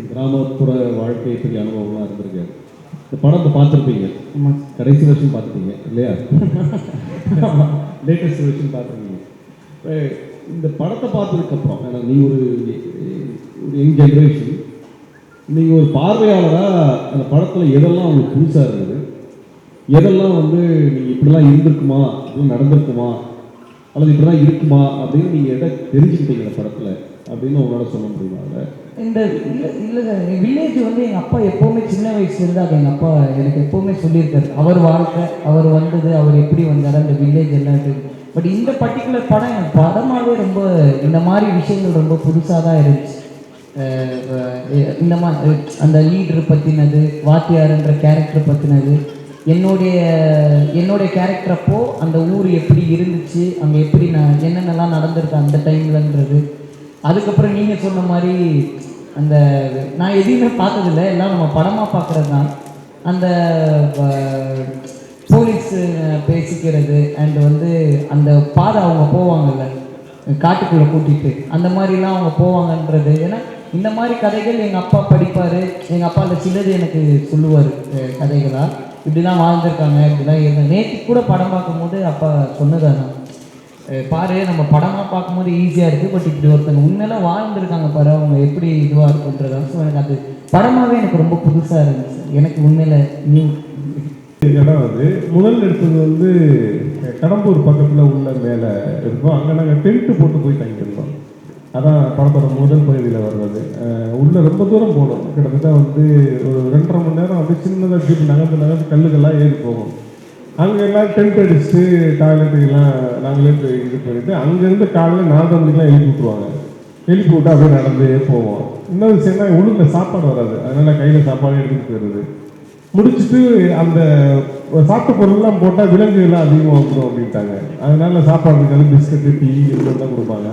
கிராமப்புற வாழ்க்கை பெரிய அனுபவம்லாம் இருந்திருக்கு. இந்த படத்தை பார்த்துருப்பீங்க, கடைசி வருஷம் பார்த்துருப்பீங்க இல்லையா, லேட்டஸ்ட் வருஷன் பார்த்துருக்கீங்க. இந்த படத்தை பார்த்ததுக்கப்புறம், ஏன்னா நீ ஒரு யங் ஜென்ரேஷன், நீங்கள் ஒரு பார்வையாளராக அந்த படத்தில் எதெல்லாம் உங்களுக்கு புதுசாக இருந்தது, எதெல்லாம் வந்து நீங்கள் இப்படிலாம் இருந்திருக்குமா, இப்படிலாம் நடந்திருக்குமா, அல்லது இப்படிலாம் இருக்குமா அப்படின்னு நீங்கள் எதை தெரிஞ்சுக்கிட்டீங்க இந்த படத்தில் அப்படின்னு உங்களால் சொல்ல முடியுமா? இந்த இல்லை வில்லேஜ் வந்து எங்கள் அப்பா எப்போவுமே சின்ன வயசுலேருந்து அது எங்கள் அப்பா எனக்கு எப்போவுமே சொல்லியிருக்காரு. அவர் வாழ்க்கை, அவர் வந்தது, அவர் எப்படி வந்தார், அந்த வில்லேஜ் எல்லாம் இருக்குது. பட் இந்த பர்டிகுலர் படம் எனக்கு படமாகவே ரொம்ப இந்த மாதிரி விஷயங்கள் ரொம்ப புதுசாக தான் இருந்துச்சு. இந்த மாதிரி அந்த லீடர் பற்றினது, வாத்தியாருன்ற கேரக்டர் பற்றினது, என்னுடைய கேரக்டர் அப்போ அந்த ஊர் எப்படி இருந்துச்சு, அங்கே எப்படி நான் என்னென்னலாம் நடந்திருக்கு அந்த டைம்லன்றது. அதுக்கப்புறம் நீங்கள் சொன்ன மாதிரி அந்த நான் எதையுமே பார்த்ததில்லை, எல்லாம் நம்ம படமாக பார்க்குறது தான். அந்த போலீஸ் பேசிக்கிறது அண்ட் வந்து அந்த பாதை அவங்க போவாங்கல்ல காட்டுக்குள்ளே கூட்டிகிட்டு, அந்த மாதிரிலாம் அவங்க போவாங்கன்றது. ஏன்னா இந்த மாதிரி கதைகள் எங்கள் அப்பா படிப்பார், எங்கள் அப்பா அந்த சிலது எனக்கு சொல்லுவார் கதைகளாக, இப்படிலாம் வாழ்ந்துருக்காங்க, இப்படிலாம் இருந்தேன். நேற்று கூட படம் பார்க்கும்போது அப்பா சொன்னதானா, பாரு நம்ம படமாக பார்க்கும்போது ஈஸியாக இருக்குது, பட் இப்படி ஒருத்தங்க உண்மையெல்லாம் வாழ்ந்துருக்காங்க பாரு, அவங்க எப்படி இதுவாக இருக்குன்றதா. ஸோ எனக்கு அது படமாகவே எனக்கு ரொம்ப புதுசாக இருந்துச்சு. எனக்கு உண்மையில் நியூ இடம் வந்து முதல் எடுத்தது வந்து கடம்பூர் பக்கத்தில் உள்ள மேலே இருக்கும். அங்கே நாங்கள் டென்ட்டு போட்டு போய் தங்கியிருந்தோம். அதான் படத்தோட முதல் பகுதியில் வர்றது. உள்ளே ரொம்ப தூரம் போகணும், கிட்டத்தட்ட வந்து ஒரு 2.5 மணி நேரம் வந்து சின்னதாக ஜீப் நகர்ந்து கல்லுக்கெல்லாம் ஏறி போகும். அங்கே எல்லாம் டென்ட் அடிச்சுட்டு டாய்லெட்டுக்கெல்லாம் நாங்களே இது பண்ணிவிட்டு அங்கேருந்து காலையில் 4:30 மணிக்கெலாம் எழுப்பி விட்ருவாங்க. எழுப்பி விட்டு அப்படியே நடந்தே போவோம். இன்னொரு விஷயம்னா உள்ள சாப்பாடு வராது, அதனால் கையில் சாப்பாடு எடுத்துகிட்டு போயிடுது. முடிச்சுட்டு அந்த சாப்பிட்ட பொருள்லாம் போட்டால் விலங்குகள்லாம் அதிகமாக வந்துடும் அப்படின்ட்டாங்க. அதனால சாப்பாடு இருக்காது, பிஸ்கட்டு டீ இதெல்லாம் தான் கொடுப்பாங்க.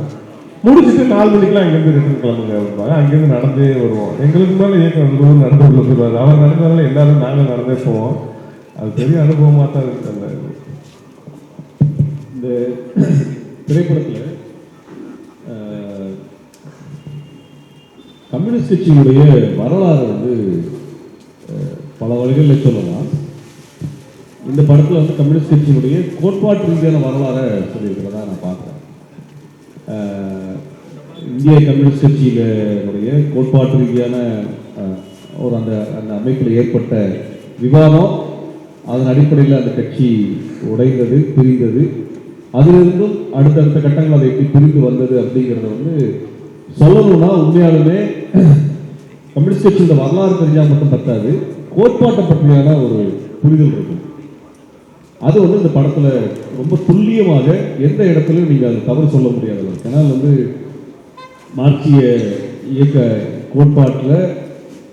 முடிச்சுட்டு 4 மணிக்கெலாம் அங்கேருந்து ரிட்டர்ன் கிளம்புங்க அப்படின்பாங்க. அங்கேருந்து நடந்தே வருவோம். எங்களுக்கு மேலே இயக்கம் நடந்து உள்ள போயிடுவார். அவர் நடந்ததால எல்லாரும் நாங்கள் நடந்தே போவோம். அது பெரிய அனுபவமாக தான் இருக்கு. இந்த திரைப்படத்தில் கம்யூனிஸ்ட் கட்சியினுடைய வரலாறு வந்து பல வழிகளில் சொல்லலாம். இந்த படத்தில் வந்து கம்யூனிஸ்ட் கட்சியினுடைய கோட்பாட்டு ரீதியான வரலாறை சொல்லியிருக்கிறதா நான் பார்க்குறேன். இந்திய கம்யூனிஸ்ட் கட்சியினுடைய கோட்பாட்டு ரீதியான ஒரு அந்த அந்த அமைப்பில் ஏற்பட்ட விவாதம், அதன் அடிப்படையில் அந்த கட்சி உடைந்தது, பிரிந்தது. அதிலிருந்தும் அடுத்தடுத்த கட்டங்கள் அதை எப்படி பிரிந்து வந்தது அப்படிங்கிறத வந்து சொல்லணும்னா உண்மையாலுமே கம்யூனிஸ்ட் கட்சியோட வரலாறு தெரிஞ்சால் மட்டும் பத்தாது, கோட்பாட்டை பற்றியான ஒரு புரிதல் இருக்கும். அது வந்து இந்த படத்தில் ரொம்ப துல்லியமாக எந்த இடத்துலையும் நீங்கள் அதை தவறு சொல்ல முடியாத அளவுக்கு. ஏன்னா வந்து மார்க்சிய இயக்க கோட்பாட்டில்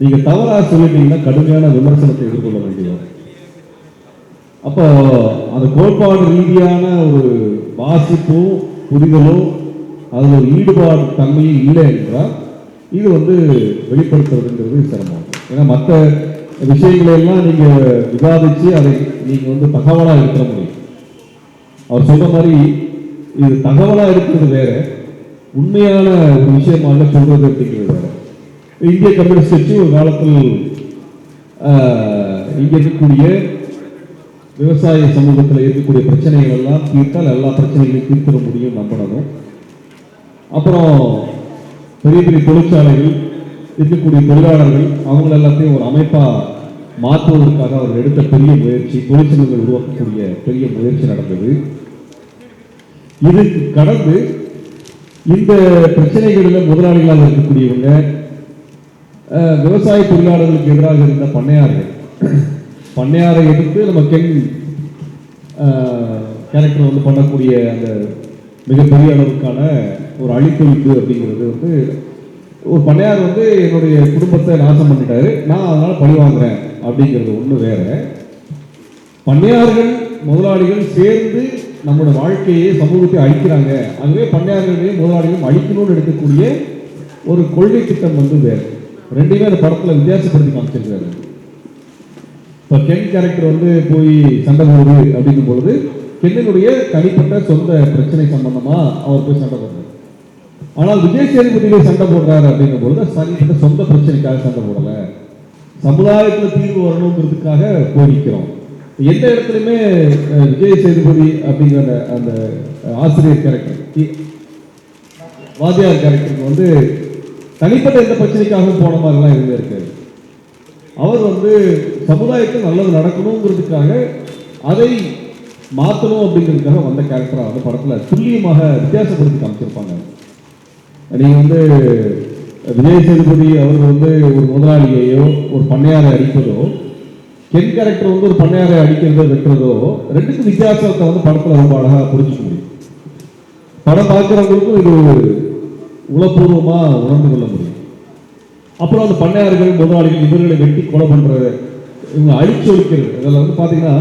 நீங்கள் தவறாக சொல்லிட்டீங்கன்னா கடுமையான விமர்சனத்தை எதிர்கொள்ள வேண்டியது. அப்போ அந்த கோட்பாடு ரீதியான ஒரு வாசிப்பும் புரிதலும் அதில் ஒரு ஈடுபாடு தன்மையும் இல்லை என்றால் இது வந்து வெளிப்படுத்துறதுங்கிறது சிரமம். ஏன்னா மற்ற விஷயங்களை எல்லாம் நீங்கள் விவாதித்து அதை நீங்கள் வந்து தகவலாக எடுத்துட முடியும். அவர் சொல்ற மாதிரி இது தகவலாக இருக்கிறது வேற, உண்மையான ஒரு விஷயமாக சொல்றது அப்படிங்கிறது வேற. இந்திய கம்யூனிஸ்ட் கட்சி ஒரு காலத்தில் இங்க இருக்கக்கூடிய விவசாய சமூகத்தில் இருக்கக்கூடிய பிரச்சனைகள் எல்லாம் தீர்த்தால் எல்லா பிரச்சனைகளையும் தீர்த்திட முடியும் நம்பினதும், அப்புறம் பெரிய பெரிய தொழிற்சாலைகள் இருக்கக்கூடிய தொழிலாளர்கள் அவங்கள எல்லாத்தையும் ஒரு அமைப்பா மாற்றுவதற்காக அவர் எடுத்த பெரிய முயற்சி, தொழிற்சங்கங்கள் உருவாக்கக்கூடிய பெரிய முயற்சி நடந்தது. இதுக்கு கடந்து இந்த பிரச்சனைகளில் முதலாளிகளாக இருக்கக்கூடியவங்க விவசாய தொழிலாளர்களுக்கு எதிராக இருந்த பண்ணையார்கள், பண்ணையாரை எடுத்து நம்ம கென் கேரக்டர் வந்து பண்ணக்கூடிய அந்த மிகப்பெரிய அளவுக்கான ஒரு அழித்தொழிப்பு அப்படிங்கிறது வந்து ஒரு பண்ணையார் வந்து என்னுடைய குடும்பத்தை நாசம் பண்ணிட்டாரு, நான் அதனால பழி வாங்குறேன் அப்படிங்கிறது ஒன்று வேற. பண்ணையார்கள் முதலாளிகள் சேர்ந்து நம்மளோட வாழ்க்கையை சமூகத்தை அழிக்கிறாங்க, அதுவே பண்ணையார்களையும் முதலாளிகளும் அழிக்கணும்னு எடுக்கக்கூடிய ஒரு கொள்கை திட்டம் வந்து வேறு. ரெண்டுமே அந்த படத்தில் வித்தியாசப்படுத்தி காமிச்சிருக்காரு. இப்போ கென் கேரக்டர் வந்து போய் சண்டை போடுது அப்படிங்கும் பொழுது கென்னுடைய தனிப்பட்ட சொந்த பிரச்சனை சம்பந்தமா அவர் போய் சண்டை போடுறாரு. ஆனால் விஜய் சேதுபதியிலே சண்டை போடுறாரு அப்படிங்கும் பொழுது தனிப்பட்ட சொந்த பிரச்சனைக்காக சண்டை போடல, சமுதாயத்தில் தீர்வு வரணுங்கிறதுக்காக போய் நிற்கிறோம். எந்த இடத்துலையுமே விஜய் சேதுபதி அப்படிங்கிற அந்த ஆசிரியர் கேரக்டர், வாத்தியார் கேரக்டருக்கு வந்து தனிப்பட்ட எந்த பிரச்சனைக்காகவும் போன மாதிரிலாம் எதுவுமே இருக்காது. அவர் வந்து சமுதாயத்தில் நல்லது நடக்கணுங்கிறதுக்காக அதை மாற்றணும் அப்படிங்கிறதுக்காக வந்த கேரக்டராக வந்து படத்தில் துல்லியமாக வித்தியாசப்படுத்தி காமிச்சிருப்பாங்க. நீங்கள் வந்து விஜய் சேதுபதி அவர்கள் வந்து ஒரு முதலாளியையோ ஒரு பண்ணையாரை அடிப்பதோ, கென் கேரக்டர் வந்து ஒரு பண்ணையாரை அடிக்கிறதோ வெட்டுறதோ, ரெண்டுக்கும் வித்தியாசத்தை வந்து படத்தில் ரொம்ப அழகாக புரிஞ்சுக்க முடியும். படம் பார்க்குறவங்களுக்கும் இது உளப்பூர்வமாக உணர்ந்து கொள்ள முடியும். அப்புறம் அந்த பண்ணையார்கள் முதலாளிகள் இவர்களை வெட்டி கொலை பண்ணுறது, இவங்க அழிச்சொழிக்கிறது, அதில் வந்து பார்த்தீங்கன்னா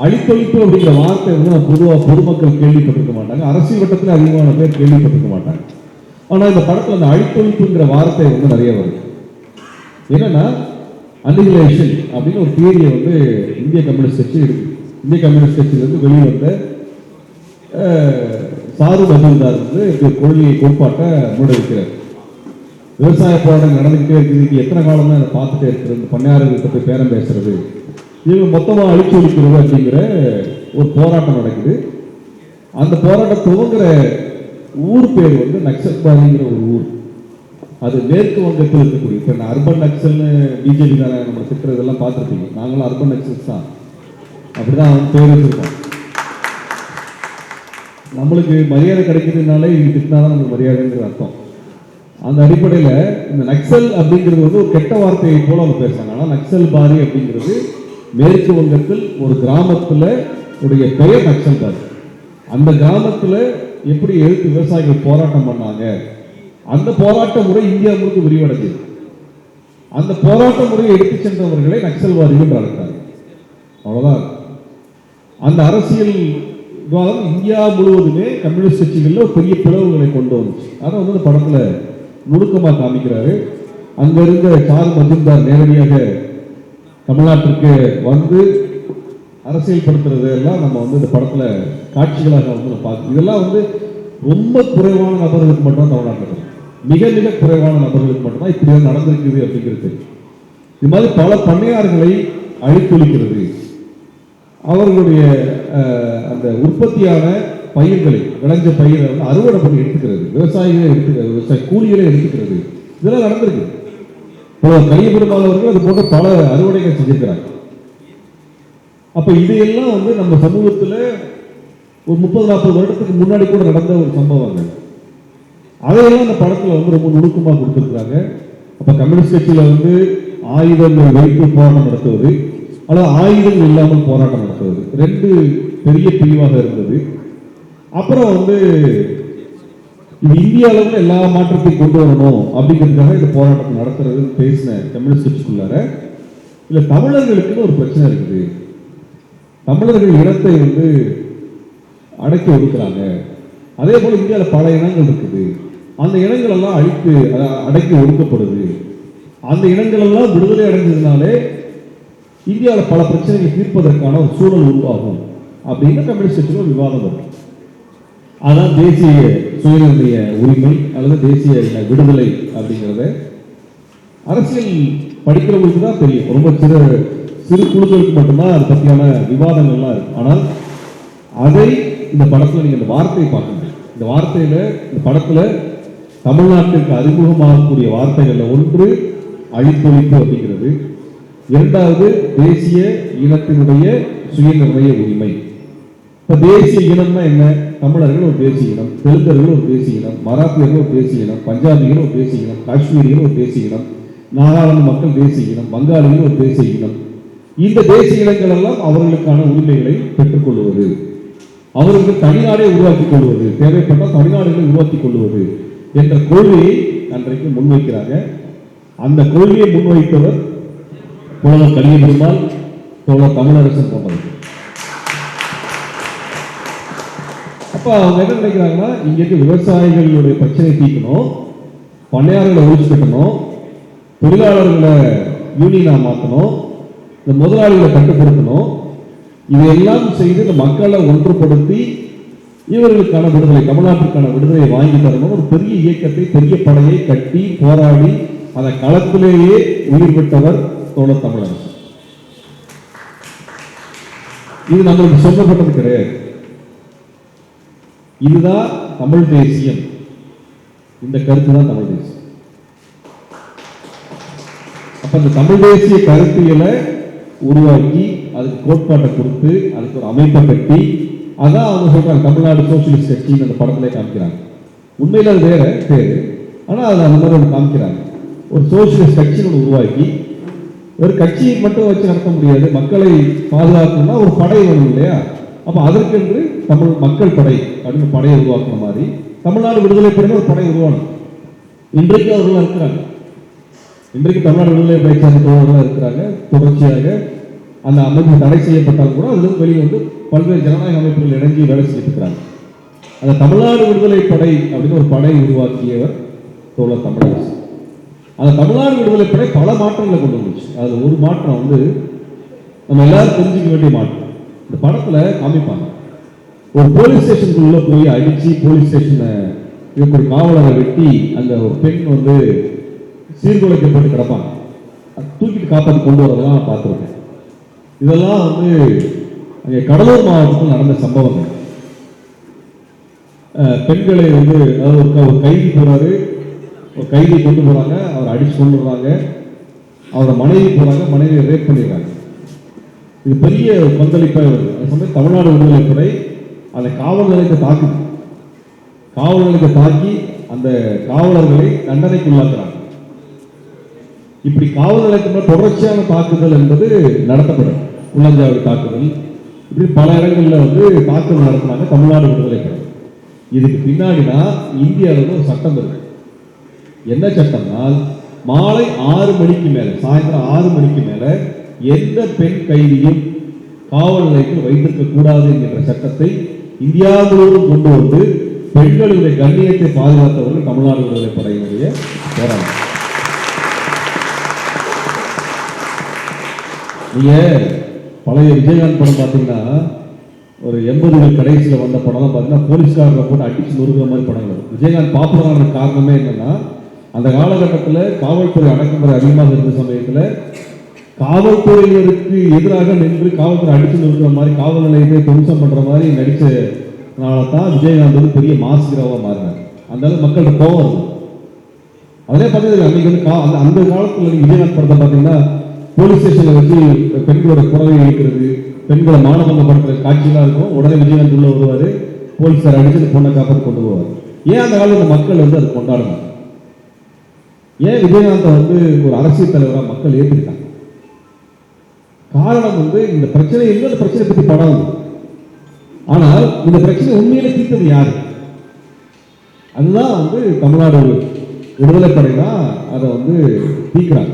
அழித்தொழிப்பு அப்படிங்கிற வார்த்தை வந்து நம்ம பொதுவாக பொதுமக்கள் கேள்விப்பட்டிருக்க மாட்டாங்க, அரசியல் வட்டத்தில் அதிகமான பேர் கேள்விப்பட்டிருக்க மாட்டாங்க. ஆனால் இந்த படத்தில் அந்த அழித்தொழிப்புங்கிற வார்த்தை வந்து நிறைய வருது. என்னன்னா அனிகிலேஷன் அப்படின்னு ஒரு தியரியை வந்து இந்திய கம்யூனிஸ்ட் கட்சி இருக்கு. இந்திய கம்யூனிஸ்ட் கட்சியிலிருந்து வெளியே வந்த சாரு மஜூம்தார் வந்து இந்த கொள்கையை கோட்பாட்டை முன்னெடுக்கிறார். விவசாய போராட்டம் நடந்துகிட்டே இருக்குது, எத்தனை காலம் தான் இதை பார்த்துட்டே இருக்கிறது, இந்த பண்ணையாளர்கள் பற்றி பேரம் பேசுறது, இவங்க மொத்தமாக அழிச்சு ஒழிக்கிறது அப்படிங்கிற ஒரு போராட்டம் நடக்குது. அந்த போராட்டம் துவங்குற ஊர் பேர் வந்து நக்சல்பாரிங்கிற ஒரு ஊர். அது மேற்கு வங்கத்தில் இருக்கக்கூடிய, இப்போ நான் அர்பன் நக்சல்னு பிஜேபி தானே நம்ம திட்டுறதெல்லாம் பார்த்துருப்பீங்க, நாங்களும் அர்பன் நக்சல்ஸ் தான், அப்படிதான் அவன் பேர் வச்சிருக்கோம். நம்மளுக்கு மரியாதை கிடைக்குதுனாலே இது திட்டினாதான் நமக்கு மரியாதைங்கிற அர்த்தம். அந்த அடிப்படையில் இந்த நக்சல் அப்படிங்கிறது வந்து ஒரு கெட்ட வார்த்தையை போல அவங்க பேசுறாங்க. ஆனால் நக்சல் பாரி அப்படிங்கிறது மேற்கு வங்கத்தில் ஒரு கிராமத்தில் உடைய பெயர் நக்சல் பாரி. அந்த கிராமத்தில் எப்படி எழுத்து விவசாயிகள் போராட்டம் பண்ணாங்க, அந்த போராட்ட முறை இந்தியா முழுக்க விரிவடைஞ்சது. அந்த போராட்ட முறையை எடுத்து சென்றவர்களை நக்சல்வாதிகள் என்று அழைத்தாங்க. அவ்வளவுதான். அந்த அரசியல் விவாதம் இந்தியா முழுவதுமே கம்யூனிஸ்ட் கட்சிகளில் பெரிய பிளவுகளை கொண்டு வந்துச்சு. அதை வந்து அந்த படத்தில் நுணுக்கமாக காமிக்கிறாரு. அங்க இருந்த சாரு மஜூம்தார் நேரடியாக தமிழ்நாட்டிற்கு வந்து அரசியல் படுத்துறது எல்லாம் நம்ம வந்து இந்த படத்துல காட்சிகளாக வந்து பார்க்கணும். இதெல்லாம் வந்து ரொம்ப குறைவான நபர்களுக்கு மட்டும் தமிழ்நாட்டில், மிக மிக குறைவான நபர்களுக்கு மட்டும்தான் இப்படி நடந்திருக்குது அப்படிங்கிறது. இது மாதிரி பல பண்ணையார்களை அழித்தொழிக்கிறது, அவர்களுடைய அந்த உற்பத்தியான பயிர்களை விளைஞ்ச பயிரை வந்து அறுவடை பண்ணி எடுத்துக்கிறது, விவசாயிகளே எடுத்துக்கிறது, விவசாய கூலிகளே எடுத்துக்கிறது, இதெல்லாம் நடந்திருக்கு. கலிய பெருமாள் அவர்கள் அது போன்ற பல அறுவடைகள் செஞ்சிருக்கிறாங்க. அப்ப இதையெல்லாம் வந்து நம்ம சமூகத்துல ஒரு 30-40 வருடத்துக்கு முன்னாடி கூட நடந்த ஒரு சம்பவங்கள். அதையெல்லாம் அந்த படத்துல வந்து ரொம்ப நுணுக்கமா கொடுத்துருக்காங்க. அப்ப கம்யூனிஸ்ட் கட்சியில வந்து ஆயுதங்கள் வைத்து போராட்டம் நடத்துவது அல்லது ஆயுதங்கள் இல்லாமல் போராட்டம் நடத்துவது 2 பெரிய பிரிவாக இருந்தது. அப்புறம் வந்து இது இந்திய அளவில் எல்லா மாற்றத்தையும் கொண்டு வரணும் அப்படிங்கிறதுக்காக இந்த போராட்டத்தை நடத்துறதுன்னு பேசின கம்யூனிஸ்ட் கட்சிக்குள்ளார இல்ல தமிழர்களுக்குன்னு ஒரு பிரச்சனை இருக்குது. தமிழர்கள் இனத்தை வந்து அடக்கி ஒடுக்கிறாங்க. அதே போல இந்தியாவில் பல இனங்கள் இருக்குது. அந்த இனங்கள் எல்லாம் அடக்கி ஒடுக்கப்படுது. அந்த இனங்கள் எல்லாம் விடுதலை அடைஞ்சதுனாலே இந்தியாவில் பல பிரச்சனைகளை தீர்ப்பதற்கான ஒரு சூழல் உருவாகும் அப்படின்னு கம்யூனிஸ்ட் கட்சியில் ஒரு விவாதம் வரும். அதான் தேசிய சுயநிர்ணய உரிமை அல்லது தேசிய விடுதலை அப்படிங்கிறத அரசியல் படிக்கிறவங்களுக்கு தான் தெரியும். ரொம்ப சிறு குழுக்களுக்கு மட்டும்தான் அதை பற்றியான விவாதங்கள்லாம் இருக்கு. ஆனால் அதை இந்த படத்தில் நீங்கள் இந்த வார்த்தையை பார்க்க முடியும். இந்த வார்த்தையில இந்த படத்துல தமிழ்நாட்டிற்கு அறிமுகமாகக்கூடிய வார்த்தைகள்ல ஒன்று அழித்தொழிப்பு அப்படிங்கிறது, இரண்டாவது தேசிய இனத்தினுடைய சுயநிர்ணய உரிமை. இப்ப தேசிய இனம்னா என்ன? தமிழர்கள் ஒரு தேசிய இனம், தெலுங்கர்கள் ஒரு தேசிய இனம், மராத்தியர்கள் ஒரு தேசிய இனம், பஞ்சாபிகள் ஒரு தேசிய இனம், காஷ்மீரிகள் ஒரு தேசிய இனம், நாகாலாந்து மக்கள் தேசிய இனம், வங்காளிகள் ஒரு தேசிய இனம். இந்த தேசிய இனங்கள் எல்லாம் அவர்களுக்கான உரிமைகளை பெற்றுக்கொள்வது, அவர்களுக்கு தனிநாடை உருவாக்கிக் கொள்வது, தேவைப்பட்டால் தனிநாடுகளை உருவாக்கிக் கொள்வது என்ற கொள்கையை அன்றைக்கு முன்வைக்கிறாங்க. அந்த கொள்கையை முன்வைத்தவர் புலவர் கலிய பெருமாள், தோழர் தமிழரசன் போன்றவர்கள். அப்ப அவங்க என்ன நினைக்கிறாங்கன்னா, இங்க இருக்க விவசாயிகளுடைய பிரச்சனை தீர்க்கணும், பண்ணையாளர்களை ஒழிச்சு கட்டணும், தொழிலாளர்களை யூனியனா மாற்றணும், இந்த முதலாளிகளை கட்டுப்படுத்தணும், இதையெல்லாம் செய்து இந்த மக்களை ஒன்றுபடுத்தி இவர்களுக்கான விடுதலை, தமிழ்நாட்டிற்கான விடுதலையை வாங்கி தரணும். ஒரு பெரிய இயக்கத்தை, பெரிய படையை கட்டி போராடி அந்த களத்திலேயே உயிர் விட்டவர் தோழர் தமிழரசன். இது நம்மளுக்கு சொல்லப்பட்டது கிடையாது. இதுதான் தமிழ் தேசியம். இந்த கருத்து தான் தமிழ் தேசியம். அப்ப இந்த தமிழ் தேசிய கருத்தியலை உருவாக்கி அதுக்கு கோட்பாட்டை கொடுத்து அதுக்கு ஒரு அமைப்பை கட்டி, அதான் அவங்க சொல்றாங்க தமிழ்நாடு சோசியலிஸ்ட் கட்சின்னு அந்த படத்திலே காமிக்கிறாங்க. உண்மையில அது வேற பேரு, ஆனா அது அந்த மாதிரி ஒன்று காமிக்கிறாங்க. ஒரு சோசியலிஸ்ட் கட்சின்னு உருவாக்கி, ஒரு கட்சியை மட்டும் வச்சு நடத்த முடியாது, மக்களை பாதுகாக்கணும்னா ஒரு படை வேணும் இல்லையா? அப்ப அதற்கென்று தமிழ் மக்கள் படை அப்படின்னு படையை உருவாக்குற மாதிரி தமிழ்நாடு விடுதலை படையில ஒரு படை உருவானும். இன்றைக்கு அவர்கள் இருக்கிறாங்க. இன்றைக்கு தமிழ்நாடு விடுதலை படை சார்ந்த தோழர்கள் இருக்கிறாங்க. தொடர்ச்சியாக அந்த அமைப்பு தடை செய்யப்பட்டாலும் கூட அதிலிருந்து வெளியே வந்து பல்வேறு ஜனநாயக அமைப்புகள் இணைஞ்சி வேலை செஞ்சுட்டு இருக்கிறாங்க. அந்த தமிழ்நாடு விடுதலை படை அப்படின்னு ஒரு படை உருவாக்கியவர் தோழர் தமிழரசன். அந்த தமிழ்நாடு விடுதலை படை பல மாற்றங்களை கொண்டு வந்துச்சு. அதுல ஒரு மாற்றம் வந்து நம்ம எல்லாரும் தெரிஞ்சுக்க வேண்டிய மாற்றம். இந்த படத்துல காமிப்பாங்க, ஒரு போலீஸ் ஸ்டேஷனுக்குள்ள போய் அடிச்சு போலீஸ் ஸ்டேஷனை இதுக்கு ஒரு காவலரை வெட்டி அந்த ஒரு பெண் வந்து சீர்குலைக்கப்பட்டு கிடப்பாங்க. தூக்கிட்டு காப்பாற்றி கொண்டு வரதெல்லாம் பார்த்துருக்கேன். இதெல்லாம் வந்து அங்கே கடலூர் மாவட்டத்தில் நடந்த சம்பவங்கள். பெண்களை வந்து அதாவது ஒரு கைதி போறாரு, ஒரு கைதியை கொண்டு போறாங்க, அவரை அடிச்சு கொண்டு வர்றாங்க, அவரோட மனைவி போறாங்க, மனைவியை ரேப் பண்ணிடுறாங்க. இது பெரிய பங்களிப்பாக வருது. அந்த சமயம் தமிழ்நாடு விடுதலை படை அந்த காவல் நிலையத்தை தாக்குது. காவல் நிலையத்தை தாக்கி அந்த காவலர்களை தண்டனைக்கு உள்ளாக்குறாங்க. இப்படி காவல் நிலையத்தின் தொடர்ச்சியான தாக்குதல் என்பது நடத்தப்படும். உள்ளஞ்சாவடி தாக்குதல், இப்படி பல இடங்கள்ல வந்து தாக்குதல் நடத்தினாங்க தமிழ்நாடு விடுதலை படை. இதுக்கு பின்னாடிதான் இந்தியாவில் ஒரு சட்டம் இருக்கு. என்ன சட்டம்னால், மாலை 6 மணிக்கு மேல, சாயந்தரம் 6 மணிக்கு மேல எந்த பெண் கைதியும் காவல் நிலையத்தில் வைத்திருக்க கூடாது என்கிற சட்டத்தை இந்தியா முழுவதும் கொண்டு வந்து பெண்களுடைய கண்ணியத்தை பாதுகாத்தவர்கள் தமிழ்நாடு விடுதலை படையினுடைய போராட்டம். நீங்க பழைய விஜயகாந்த் படம் பார்த்தீங்கன்னா, ஒரு 80கள் கடைசியில் வந்த படம் பார்த்தீங்கன்னா போலீஸ்காரரை போட்டு அடிச்சு நொறுக்கிற மாதிரி படங்கள். விஜயகாந்த் பாப்புலரான காரணமே என்னன்னா, அந்த காலகட்டத்தில் காவல்துறை அடக்குமுறை அதிகமாக இருந்த சமயத்தில் காவல்துறையினருக்கு எதிராக நின்று காவல்துறை அடிச்சு நொறுக்கிற மாதிரி, காவல் நிலையத்தை துவம்சம் பண்ற மாதிரி நடிச்ச அதனால தான் விஜயகாந்த் வந்து பெரிய மாஸ் ஹீரோவாக மாறினார். அந்த அளவுக்கு மக்களுக்கு கோவம் இருக்கும். அதே பார்த்தீங்கன்னா அன்னைக்கு வந்து அந்த காலத்தில் நீங்கள் விஜயகாந்த் படத்தை பார்த்தீங்கன்னா போலீஸ் ஸ்டேஷனில் வச்சு பெண்களோட புடவை இழுக்கிறது, பெண்களை மானபங்கப்படுத்துற காட்சியெல்லாம் இருக்கும். உடனே விஜயகாந்த் உள்ள வருவார், போலீஸார் அடிச்சு பொண்ணை காப்பாற்றி கொண்டு போவார். ஏன் அந்த காலத்தில் மக்கள் வந்து அது கொண்டாடணும்? ஏன் விஜயகாந்தை வந்து ஒரு அரசியல் தலைவராக மக்கள் ஏற்றுக்கிட்டாங்க? காரணம் வந்து இந்த பிரச்சனை இருந்து அந்த பிரச்சனை பற்றி படம். ஆனால் இந்த பிரச்சனை உண்மையில தீர்த்தது யாரு? அதுதான் வந்து தமிழ்நாடு விடுதலை படை தான் அதை வந்து தீர்க்கிறாங்க.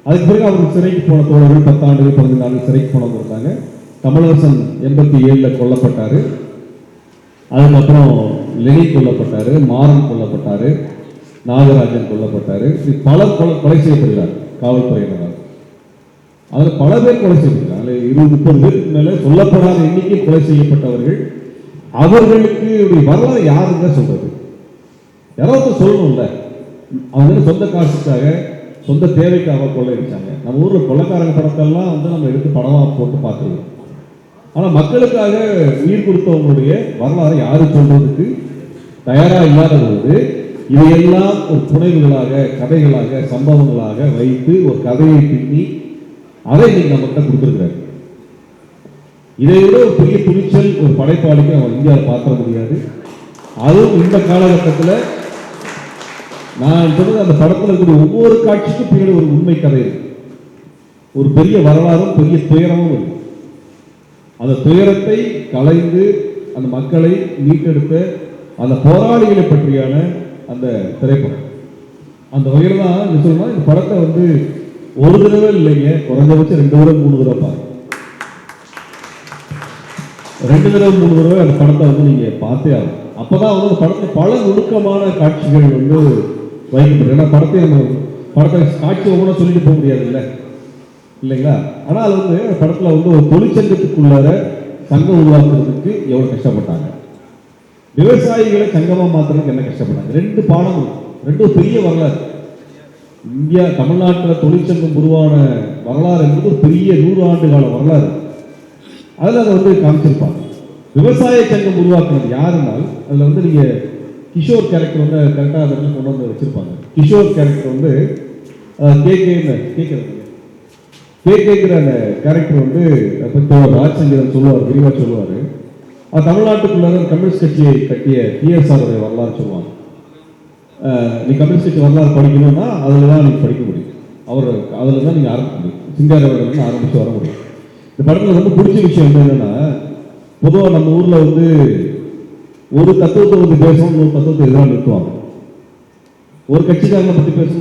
அதுக்கு பிறகு அவருக்கு சிறைக்கு போன தோழர்கள் 10 ஆண்டுகள் 15 ஆண்டுகள் சிறைக்கு போனவங்க இருந்தாங்க. கமலஹாசன் 87 கொல்லப்பட்டாரு. அதுக்கப்புறம் லெனி கொல்லப்பட்டாரு, மாறன் கொல்லப்பட்டாரு, நாகராஜன் கொல்லப்பட்டாரு. பல கொலை செய்யப்படுகிறார் காவல்துறையினரால். அதில் பல பேர் கொலை செய்யப்படுகிறாங்க. 20-30 பேருக்கு மேல சொல்லப்படாத எண்ணிக்கை கொலை செய்யப்பட்டவர்கள். அவர்களுக்கு வரலாறு யாருங்க சொல்றது? யாராவது சொல்லணும்ல. அவங்க சொந்த காசுக்காக சொந்த தேவைக்காக கொள்ளையடிச்சாங்க. நம்ம ஊர்ல கொள்ளைக்காரங்க படத்தெல்லாம் வந்து நம்ம எடுத்து படமா போட்டு பார்த்துருக்கோம். ஆனா மக்களுக்காக உயிர் கொடுத்தவங்களுடைய வரலாறு யாரு சொல்றதுக்கு தயாரா இல்லாத போது இதையெல்லாம் ஒரு புனைவுகளாக, கதைகளாக, சம்பவங்களாக வைத்து ஒரு கதையை பின்னி அதை நீங்க நம்மகிட்ட கொடுத்துருக்காரு. இதை விட ஒரு பெரிய துணிச்சல் ஒரு படைப்பாளிக்கு நம்ம இந்தியாவில் பார்க்க முடியாது. அதுவும் இந்த காலகட்டத்தில் நான் சொன்னது அந்த படத்தில் இருக்கிற ஒவ்வொரு காட்சிக்கும் பின்னாடி ஒரு உண்மை கதை இருக்கு. ஒரு பெரிய வரலாறும் பெரிய துயரமும் இருக்கு. அந்த துயரத்தை களைந்து அந்த மக்களை மீட்டெடுத்த அந்த போராளிகளை பற்றியான அந்த திரைப்படம். அந்த வகையில் தான் சொல்லணும்னா இந்த படத்தை வந்து ஒரு தடவை இல்லைங்க, குறைஞ்சபட்சம் 2 தடவை 3 தடவை பாருங்க. 2 தடவை 3 தடவை அந்த படத்தை வந்து நீங்க பார்த்தே ஆகும். அப்பதான் வந்து அந்த படத்தில் பல நுணுக்கமான காட்சிகள் வந்து வைக்கப்படும். ஏன்னா படத்தை காட்சி ஒவ்வொன்றும் சொல்லிட்டு போக முடியாது இல்லைங்களா? ஆனால் அது வந்து படத்தில் வந்து ஒரு தொழிற்சங்கத்துக்குள்ளார சங்கம் உருவாக்குறதுக்கு எவ்வளோ கஷ்டப்பட்டாங்க, விவசாயிகளை சங்கமாக மாற்றுறதுக்கு என்ன கஷ்டப்பட்டாங்க. 2 பாடம் இருக்கு. 2 பெரிய வரலாறு. இந்தியா தமிழ்நாட்டில் தொழிற்சங்கம் உருவான வரலாறு என்பது ஒரு பெரிய 100 ஆண்டு கால வரலாறு. அதில் அதை வந்து காமிச்சிருப்பாங்க. விவசாய சங்கம் உருவாக்குறது யாருனால் அதில் வந்து நீங்க கிஷோர் கேரக்டர் வந்து கரெக்டாக அதை கொண்டு வந்து வச்சிருப்பாங்க. கிஷோர் கேரக்டர் வந்து கேக்குற அந்த கேரக்டர் வந்து ராஜ்சங்கரன் சொல்லுவார், விரிவாக சொல்லுவார். அது தமிழ்நாட்டுக்குள்ள கம்யூனிஸ்ட் கட்சியை கட்டிய TSR வரலாறு சொல்லுவாங்க. நீ கம்யூனிஸ்ட் கட்சி வரலாறு படிக்கணும்னா அதில் தான் நீங்கள் படிக்க முடியும். அதில் தான் நீங்கள் ஆரம்பிக்க முடியும். சிங்காரவர்கள் ஆரம்பித்து வர முடியும். இந்த படத்தில் ரொம்ப பிடிச்ச விஷயம் என்னன்னா, பொதுவாக நம்ம ஊரில் வந்து ஒரு தத்துவத்தை வந்து பேசணும், ஒரு தத்துவத்தை எதிராக நிறுத்துவாங்க. ஒரு கட்சிக்காரனை பற்றி பேசணும்,